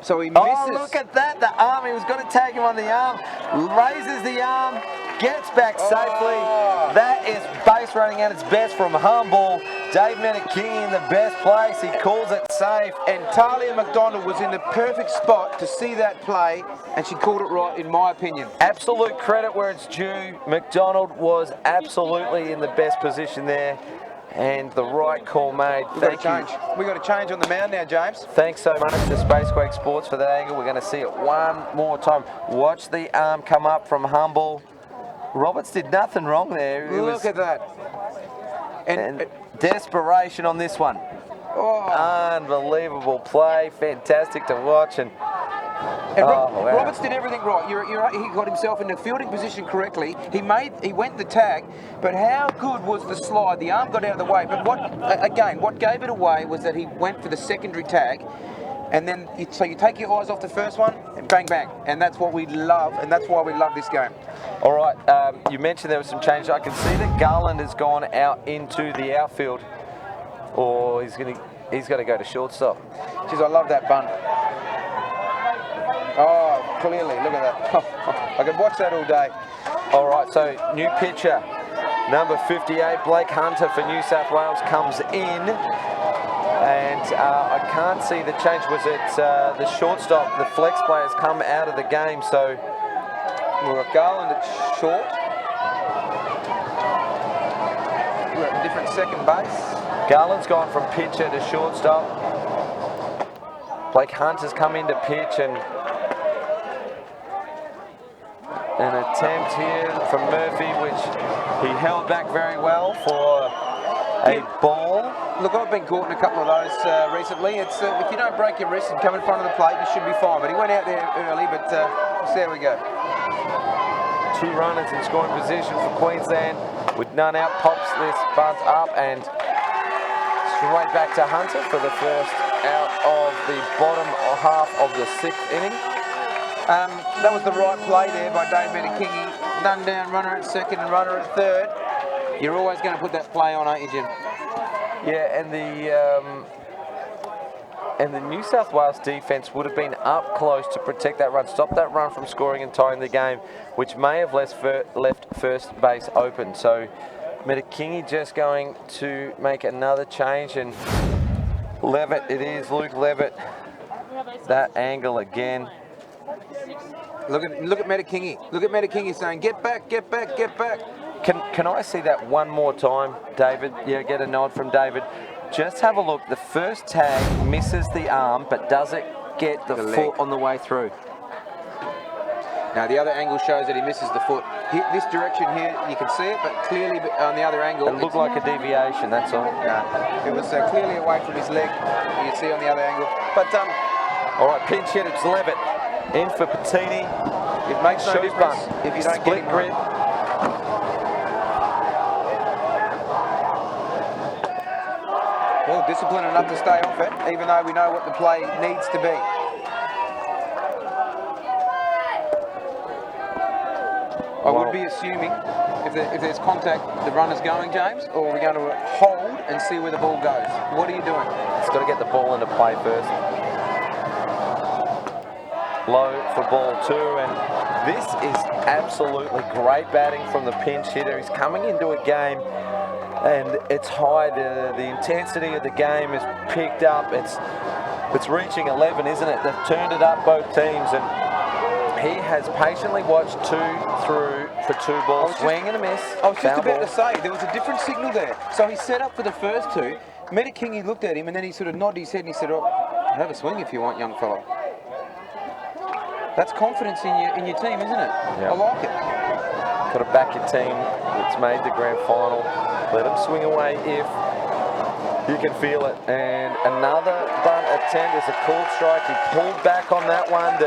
So he misses. Oh, look at that. The arm, he was going to tag him on the arm. Raises the arm, gets back safely. That is base running at its best from Humble. Dave Metakingi in the best place. He calls it safe. And Talia McDonald was in the perfect spot to see that play, and she called it right, in my opinion. Absolute credit where it's due. McDonald was absolutely in the best position there. And the right call made. Thank you. We've got to change on the mound now, James. Thanks so much to Spacequake Sports for that angle. We're going to see it one more time. Watch the arm come up from Humble. Roberts did nothing wrong there. Look at that. And desperation on this one. Oh. Unbelievable play. Fantastic to watch. And wow. Roberts did everything right. He got himself in the fielding position correctly. He went the tag, but how good was the slide? The arm got out of the way, but what gave it away was that he went for the secondary tag, and then so you take your eyes off the first one and bang bang, and that's what we love, and that's why we love this game. All right, you mentioned there was some change. I can see that Garland has gone out into the outfield, or he's got to go to shortstop. Jeez, I love that bunt. Oh, clearly, look at that. I could watch that all day. All right, so new pitcher, number 58, Blake Hunter for New South Wales comes in. And I can't see the change. Was it the shortstop? The flex players come out of the game, so... We've got Garland at short. We're at a different second base. Garland's gone from pitcher to shortstop. Blake Hunter's come into pitch, and an attempt here from Murphy, which he held back very well for a ball. Look, I've been caught in a couple of those recently. It's if you don't break your wrist and come in front of the plate, you should be fine. But he went out there early, but there we go. 2 runners in scoring position for Queensland. With none out, pops this bunt up and straight back to Hunter for the first out of the bottom half of the 6th inning. That was the right play there by Dave Metakingy. Done down, runner at second and runner at third. You're always going to put that play on, aren't you, Jim? Yeah, and the New South Wales defence would have been up close to protect that run, stop that run from scoring and tying the game, which may have left first base open. So Metakingy just going to make another change, and Levitt, it is Luke Levitt. That angle again. Look at Metakingy. Look at Metakingy saying, get back, get back, get back. Can I see that one more time, David? Yeah, get a nod from David. Just have a look. The first tag misses the arm, but does it get the foot on the way through? Now, the other angle shows that he misses the foot. This direction here, you can see it, but clearly on the other angle... It looked like a deviation, that's all. No, it was clearly away from his leg. You can see on the other angle. But, all right, pinch hit, it's Levitt. In for Patini. It makes no difference if you don't get him grid. Well, disciplined enough to stay off it, even though we know what the play needs to be. I would be assuming if there's contact, the runner's going, James, or we're going to hold and see where the ball goes. What are you doing? It's got to get the ball into play first. Low for ball two, and this is absolutely great batting from the pinch hitter. He's coming into a game and it's high. The intensity of the game is picked up. It's reaching 11, isn't it? They've turned it up, both teams, and he has patiently watched through for two balls, swing and a miss. I was just about to say, there was a different signal there. So he set up for the first two. Metakingy looked at him and then he sort of nodded his head and he said, oh, have a swing if you want, young fellow. That's confidence in your team, isn't it? Yep. I like it. Got to back your team that's made the grand final. Let them swing away if you can feel it. And another bunt attempt is a called strike. He pulled back on that one.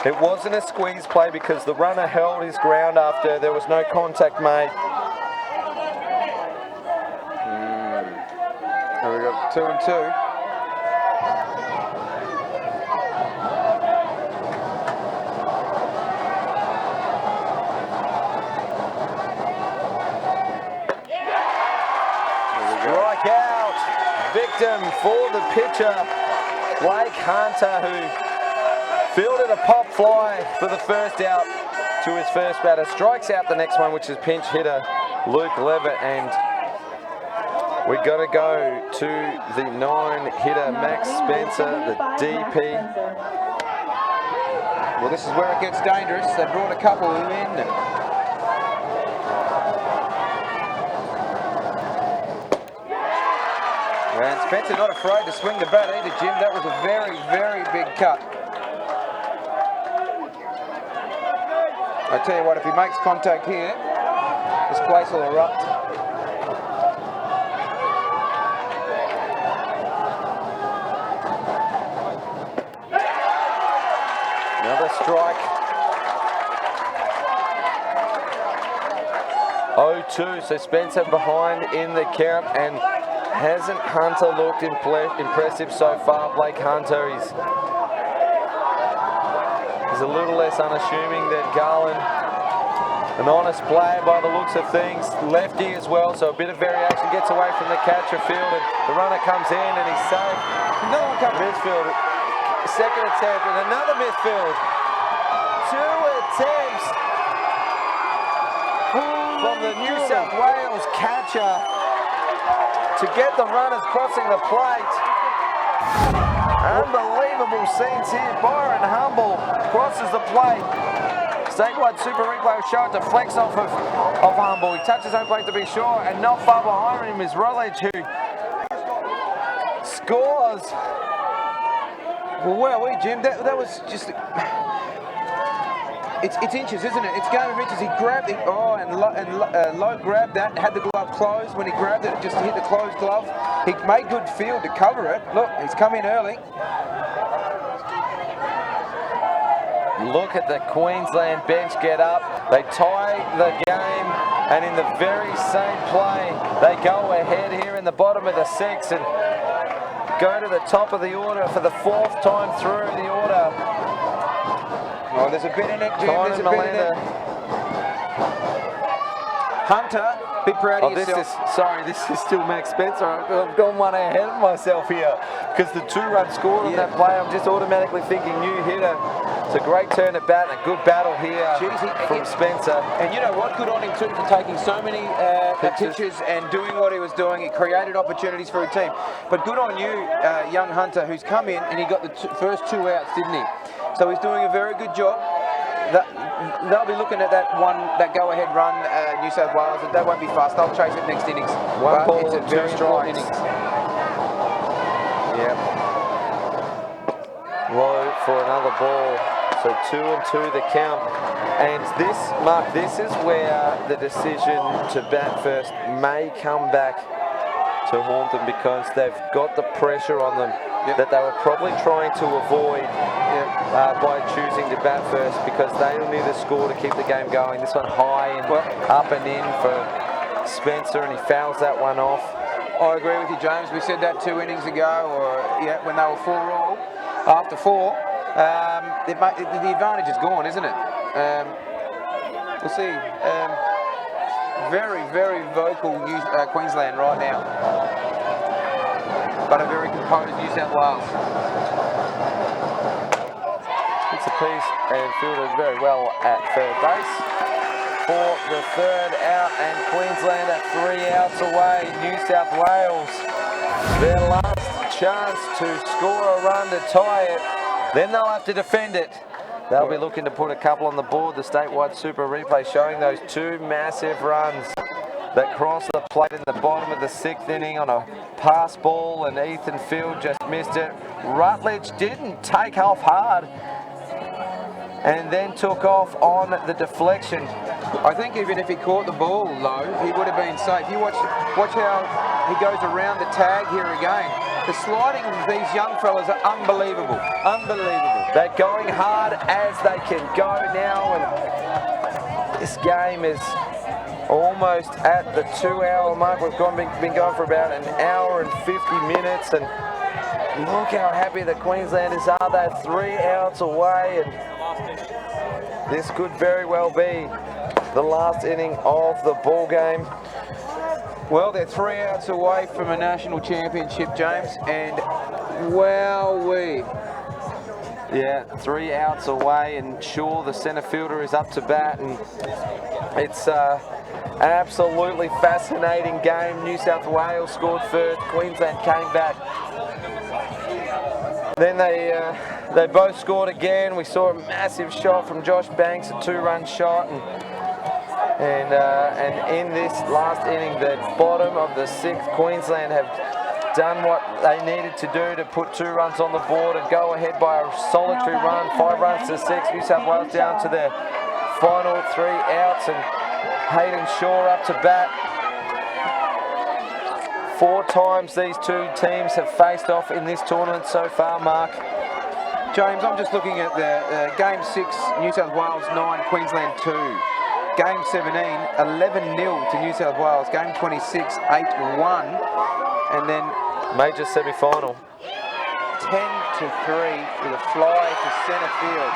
It wasn't a squeeze play because the runner held his ground after there was no contact made. So we've got 2 and 2. Victim for the pitcher, Blake Hunter, who fielded a pop fly for the first out to his first batter. Strikes out the next one, which is pinch hitter Luke Levitt, and we've got to go to the 9-hitter Max Spencer, the DP. Well, this is where it gets dangerous. They brought a couple in. And Spencer not afraid to swing the bat either, Jim. That was a very, very big cut. I tell you what, if he makes contact here, this place will erupt. Another strike. 0-2, so Spencer behind in the count, and hasn't Hunter looked impressive so far? Blake Hunter, he's a little less unassuming than Garland. An honest player by the looks of things. Lefty as well, so a bit of variation. Gets away from the catcher field, and the runner comes in and he's safe. Another one comes midfield. Second attempt and another midfield. 2 attempts from the New South Wales catcher to get the runners crossing the plate. Unbelievable scenes here. Byron Humble crosses the plate. Statewide Super Replay will show it deflects off of Humble. He touches home plate to be sure, and not far behind him is Rutledge, who scores. Well, where are we, Jim? That was just... It's inches, isn't it? It's game of inches. He grabbed it. Oh, and Lowe grabbed that, had the glove closed. When he grabbed it, it just hit the closed glove. He made good field to cover it. Look, he's come in early. Look at the Queensland bench get up. They tie the game, and in the very same play, they go ahead here in the bottom of the 6th and go to the top of the order for the 4th time through the order. Oh, there's a bit in it, Jim. There's a bit in it. Hunter, be proud of yourself. This is still Max Spencer. I've gone one ahead of myself here because the 2-run scored on that play. I'm just automatically thinking new hitter. It's a great turn at bat and a good battle here from Spencer. And you know what? Good on him too for taking so many pitches and doing what he was doing. He created opportunities for a team. But good on you, young Hunter, who's come in and he got the first 2 outs, didn't he? So he's doing a very good job. They'll be looking at that go-ahead run, New South Wales, and that won't be fast. They'll chase it next innings. One ball, it's a 2 very strikes. innings. Yeah. Low for another ball. So 2-2 the count. And this, Mark, this is where the decision to bat first may come back to haunt them because they've got the pressure on them that they were probably trying to avoid by choosing to bat first because they need a score to keep the game going. This one high and up and in for Spencer, and he fouls that one off. I agree with you, James. We said that 2 innings ago, or when they were 4-all. After 4, the advantage is gone, isn't it? We'll see. Very, very vocal Queensland right now, but a very composed New South Wales. It's a piece and fielded very well at third base for the 3rd out, and Queensland are 3 outs away. New South Wales, their last chance to score a run to tie it. Then they'll have to defend it. They'll be looking to put a couple on the board. The statewide super replay showing those 2 massive runs that crossed the plate in the bottom of the 6th inning on a pass ball, and Ethan Field just missed it. Rutledge didn't take off hard and then took off on the deflection. I think even if he caught the ball low, he would have been safe. You watch how he goes around the tag here again. The sliding of these young fellas are unbelievable. Unbelievable. They're going hard as they can go now, and this game is almost at the 2-hour mark. We've been going for about an hour and 50 minutes, and look how happy the Queenslanders are. They're 3 outs away, and this could very well be the last inning of the ball game. Well, they're 3 outs away from a national championship, James, and wowee. Yeah, 3 outs away, and Shaw, the centre fielder, is up to bat, and it's an absolutely fascinating game. New South Wales scored first, Queensland came back. Then they both scored again. We saw a massive shot from Josh Banks, a 2-run shot, and in this last inning, the bottom of the 6th, Queensland have done what they needed to do to put 2 runs on the board and go ahead by a solitary run, 5 runs to 6. New South Wales down to their final 3 outs, and Hayden Shaw up to bat. 4 times these 2 teams have faced off in this tournament so far, Mark. James, I'm just looking at the Game 6, New South Wales 9, Queensland 2. Game 17, 11-0 to New South Wales. Game 26, 8-1. And then major semi-final. 10-3 with a fly to centre field.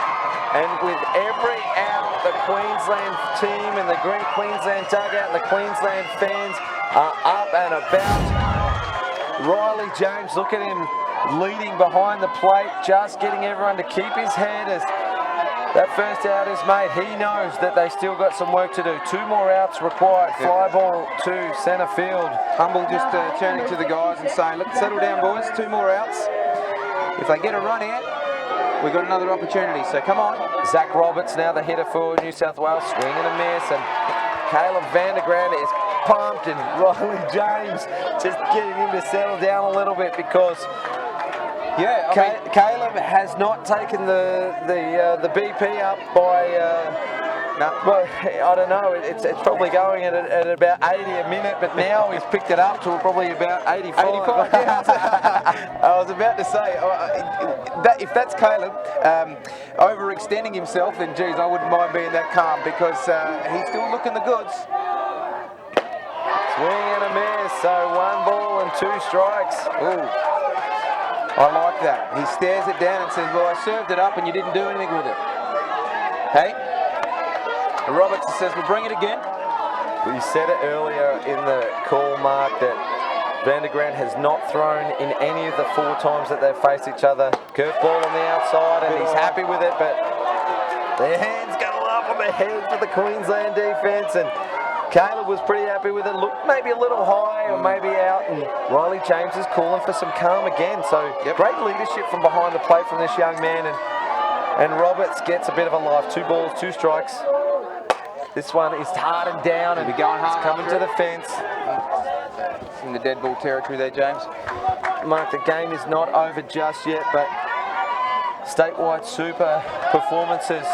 And with every out, the Queensland team and the Green Queensland dugout and the Queensland fans are up and about. Riley James, look at him leading behind the plate, just getting everyone to keep his head as that first out is made. He knows that they still got some work to do. 2 more outs required. Fly ball to centre field. Humble just turning to the guys and saying, look, settle down, boys. 2 more outs. If they get a run out, we've got another opportunity, so come on. Zach Roberts now the hitter for New South Wales, swing and a miss, and Caleb Vandergrande is pumped, and Riley James just getting him to settle down a little bit because Caleb has not taken the BP up by. Well, I don't know. It's probably going at about 80 a minute, but now he's picked it up to probably about 85. 85, yeah. I was about to say, that if that's Caleb overextending himself, then geez, I wouldn't mind being that calm because he's still looking the goods. Swing and a miss, so 1 ball and 2 strikes. Ooh. I like that. He stares it down and says, well, I served it up and you didn't do anything with it. Hey, Roberts says we'll bring it again. We said it earlier in the call, Mark, that Van der Grant has not thrown in any of the 4 times that they've faced each other. Curveball on the outside, and he's happy with it, but their hands go up on the heads of the Queensland defence, and Caleb was pretty happy with it. Looked maybe a little high or maybe out, and Riley James is calling for some calm again. So great leadership from behind the plate from this young man, and Roberts gets a bit of a life. 2 balls, 2 strikes. This one is hard and down, and it's coming to the fence. In the dead ball territory there, James. Mark, the game is not over just yet, but statewide super performances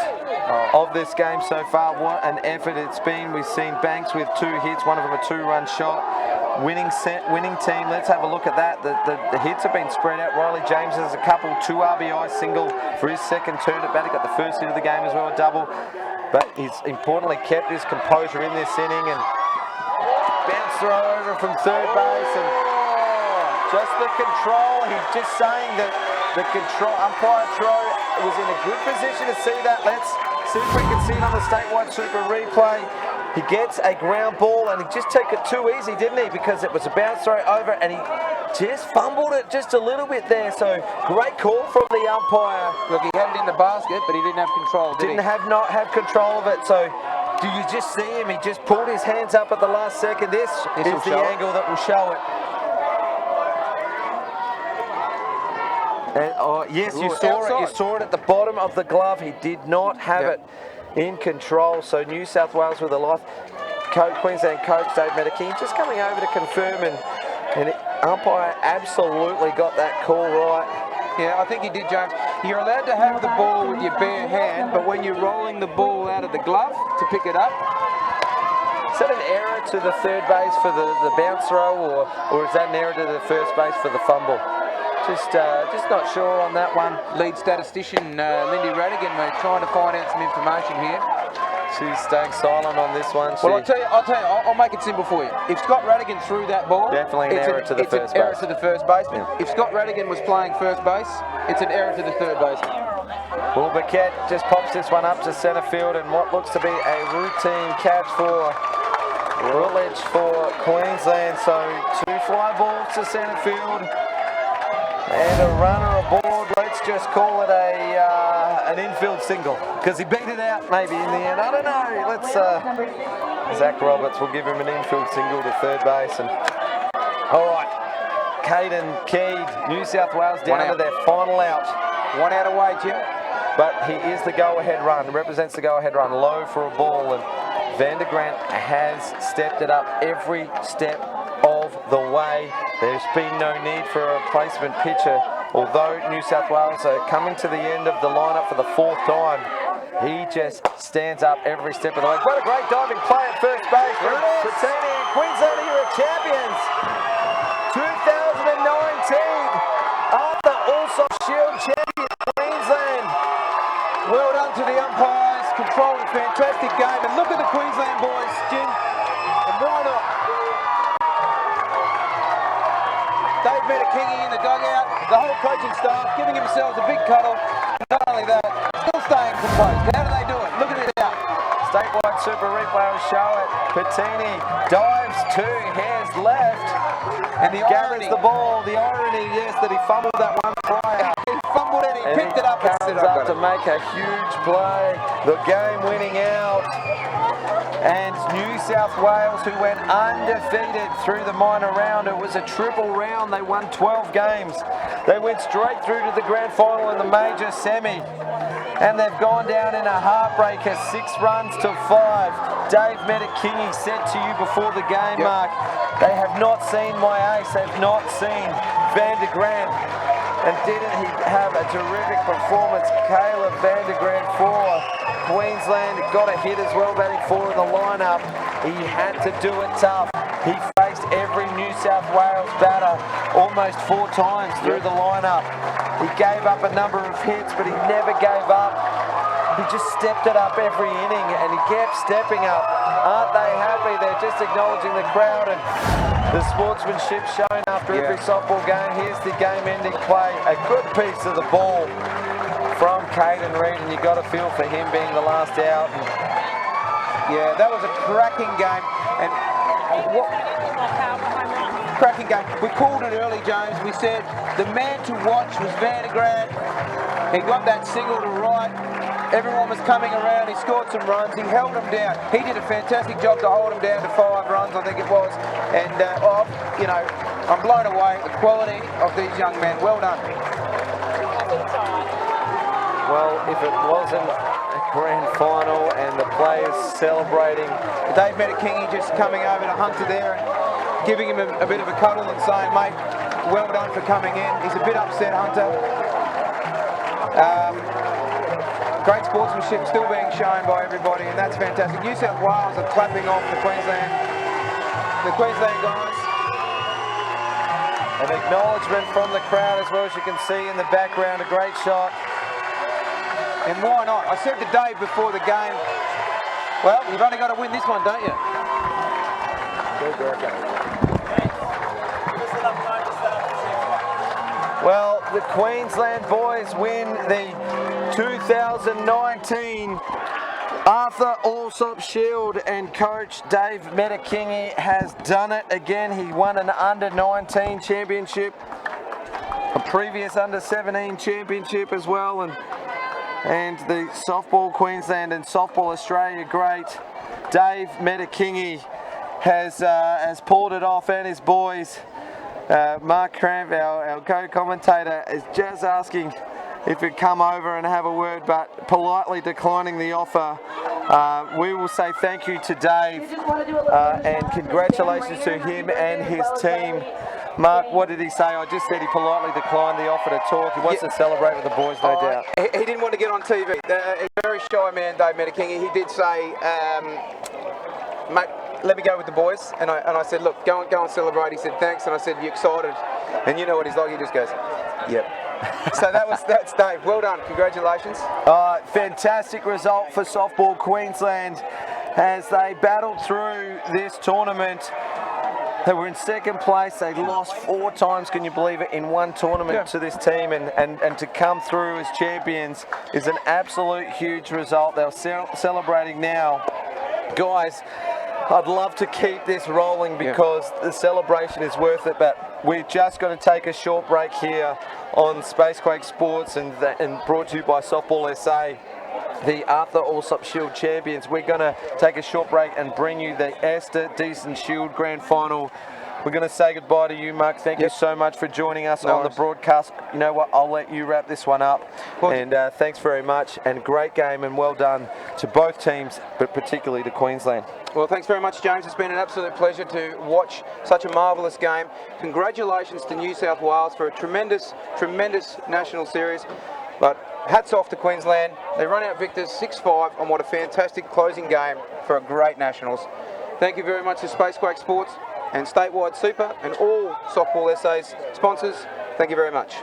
of this game so far. What an effort it's been. We've seen Banks with 2 hits, one of them a 2-run shot. Winning team. Let's have a look at that. The hits have been spread out. Riley James has a couple, 2 RBI, single for his second turn at bat. He got the first hit of the game as well, a double. But he's importantly kept his composure in this inning, and bounce throw over from third base, and just the control. He's just saying that the control umpire throw was in a good position to see that. Let's see if we can see it on the statewide super replay. He gets a ground ball, and he just took it too easy, didn't he? Because it was a bounce throw over, and he just fumbled it just a little bit there. So great call from the umpire. Look, he had it in the basket, but he didn't have control, did he? Not have control of it. So do you just see him? He just pulled his hands up at the last second. This is the angle that will show it. And, yes, you saw it. You saw it at the bottom of the glove. He did not have it in control. So New South Wales with a life. Queensland coach Dave Medicine just coming over to confirm, and umpire absolutely got that call right. Yeah, I think he did, James. You're allowed to have the ball with your bare hand, but when you're rolling the ball out of the glove to pick it up. Is that an error to the third base for the bounce throw, or is that an error to the first base for the fumble? Just not sure on that one. Lead statistician Lindy Radigan, we're trying to find out some information here. She's staying silent on this one. Well, I'll make it simple for you. If Scott Radigan threw that ball, definitely an error to the first base. It's an error to the first baseman. Yeah. If Scott Radigan was playing first base, it's an error to the third baseman. Well, Burkett just pops this one up to centre field, and what looks to be a routine catch for Rutledge for Queensland. So 2 fly balls to centre field and a runner aboard. Let's just call it an infield single, because he beat it out maybe in the end. I don't know. Let's Zach Roberts will give him an infield single to third base. And all right, Caden Keed, New South Wales down to their final out. 1 out away, Jim. But he is the go-ahead run, represents the go-ahead run, low for a ball, and Van der Grant has stepped it up every step of the way. There's been no need for a replacement pitcher, although New South Wales are coming to the end of the lineup for the 4th time. He just stands up every step of the way. What a great diving play at first base for Patini, and Queensland are your champions. 2019 are the Allsoft Shield champions, Queensland. Well done to the umpires, controlled a fantastic game, and look at the Queensland boys, Jim, and why not? Dave Medicine in the dugout, the whole coaching staff giving themselves a big cuddle. Not only that, still staying composed. How do they do it? Look at it out. Statewide Super Replay will show it. Patini dives 2 hairs left and he gathers the ball. The irony, yes, that he fumbled that one prior. He fumbled it, he picked it up and comes up to make a huge play. The game winning out. And New South Wales, who went undefeated through the minor round, it was a triple round. They won 12 games. They went straight through to the grand final in the major semi. And they've gone down in a heartbreaker, 6 runs to 5. Dave Medicine said to you before the game, Mark, they have not seen my ace. They've not seen Van der Grant. And didn't he have a terrific performance? Caleb Van der Grant for Queensland got a hit as well, batting 4 in the lineup. He had to do it tough. He faced every New South Wales batter almost 4 times through the lineup. He gave up a number of hits, but he never gave up. He just stepped it up every inning, and he kept stepping up. Aren't they happy? They're just acknowledging the crowd and the sportsmanship shown after every softball game. Here's the game-ending play. A good piece of the ball from Caden Reid, and you got to feel for him being the last out. Yeah, that was a cracking game. And what cracking game. We called it early, James. We said the man to watch was Vandergrad. He got that single to right. Everyone was coming around. He scored some runs. He held them down. He did a fantastic job to hold them down to 5 runs, I think it was. And, you know, I'm blown away at the quality of these young men. Well done. Well, if it wasn't a grand final and the players celebrating. Dave Metakingi just coming over to Hunter there and giving him a bit of a cuddle and saying, mate, well done for coming in. He's a bit upset, Hunter. Great sportsmanship still being shown by everybody, and that's fantastic. New South Wales are clapping off the Queensland guys. An acknowledgement from the crowd as well, as you can see in the background. A great shot. And why not? I said to Dave before the game, well, you've only got to win this one, don't you? Well, the Queensland boys win the 2019 Arthur Allsop Shield, and coach Dave Metakingi has done it again. He won an under-19 championship, a previous under-17 championship as well, and the Softball Queensland and Softball Australia great Dave Metakingi has pulled it off, and his boys. Mark Cramp, our co-commentator, is just asking if he'd come over and have a word, but politely declining the offer. We will say thank you to Dave and congratulations to him and his team. Mark, what did he say? I just said he politely declined the offer to talk. He wants to celebrate with the boys, no doubt. He didn't want to get on TV. He's a very shy man, Dave Metakingi. He did say, mate, let me go with the boys. And I said, look, go and celebrate. He said, thanks. And I said, you excited? And you know what he's like. He just goes, yep. So that's Dave. Well done. Congratulations. Fantastic result for Softball Queensland as they battled through this tournament. They were in second place. They lost 4 times, can you believe it, in one tournament to this team, and to come through as champions is an absolute huge result. They're celebrating now. Guys, I'd love to keep this rolling because the celebration is worth it, but we're just going to take a short break here on Spacequake Sports and brought to you by Softball SA, the Arthur Allsop Shield champions. We're going to take a short break and bring you the Esther Deason Shield Grand Final. We're going to say goodbye to you, Mark. Thank you so much for joining us on the broadcast. You know what? I'll let you wrap this one up. And thanks very much. And great game and well done to both teams, but particularly to Queensland. Well, thanks very much, James. It's been an absolute pleasure to watch such a marvellous game. Congratulations to New South Wales for a tremendous, tremendous national series. But hats off to Queensland. They run out victors 6-5 on what a fantastic closing game for a great nationals. Thank you very much to Spacequake Sports and Statewide Super and all Softball SA's sponsors. Thank you very much.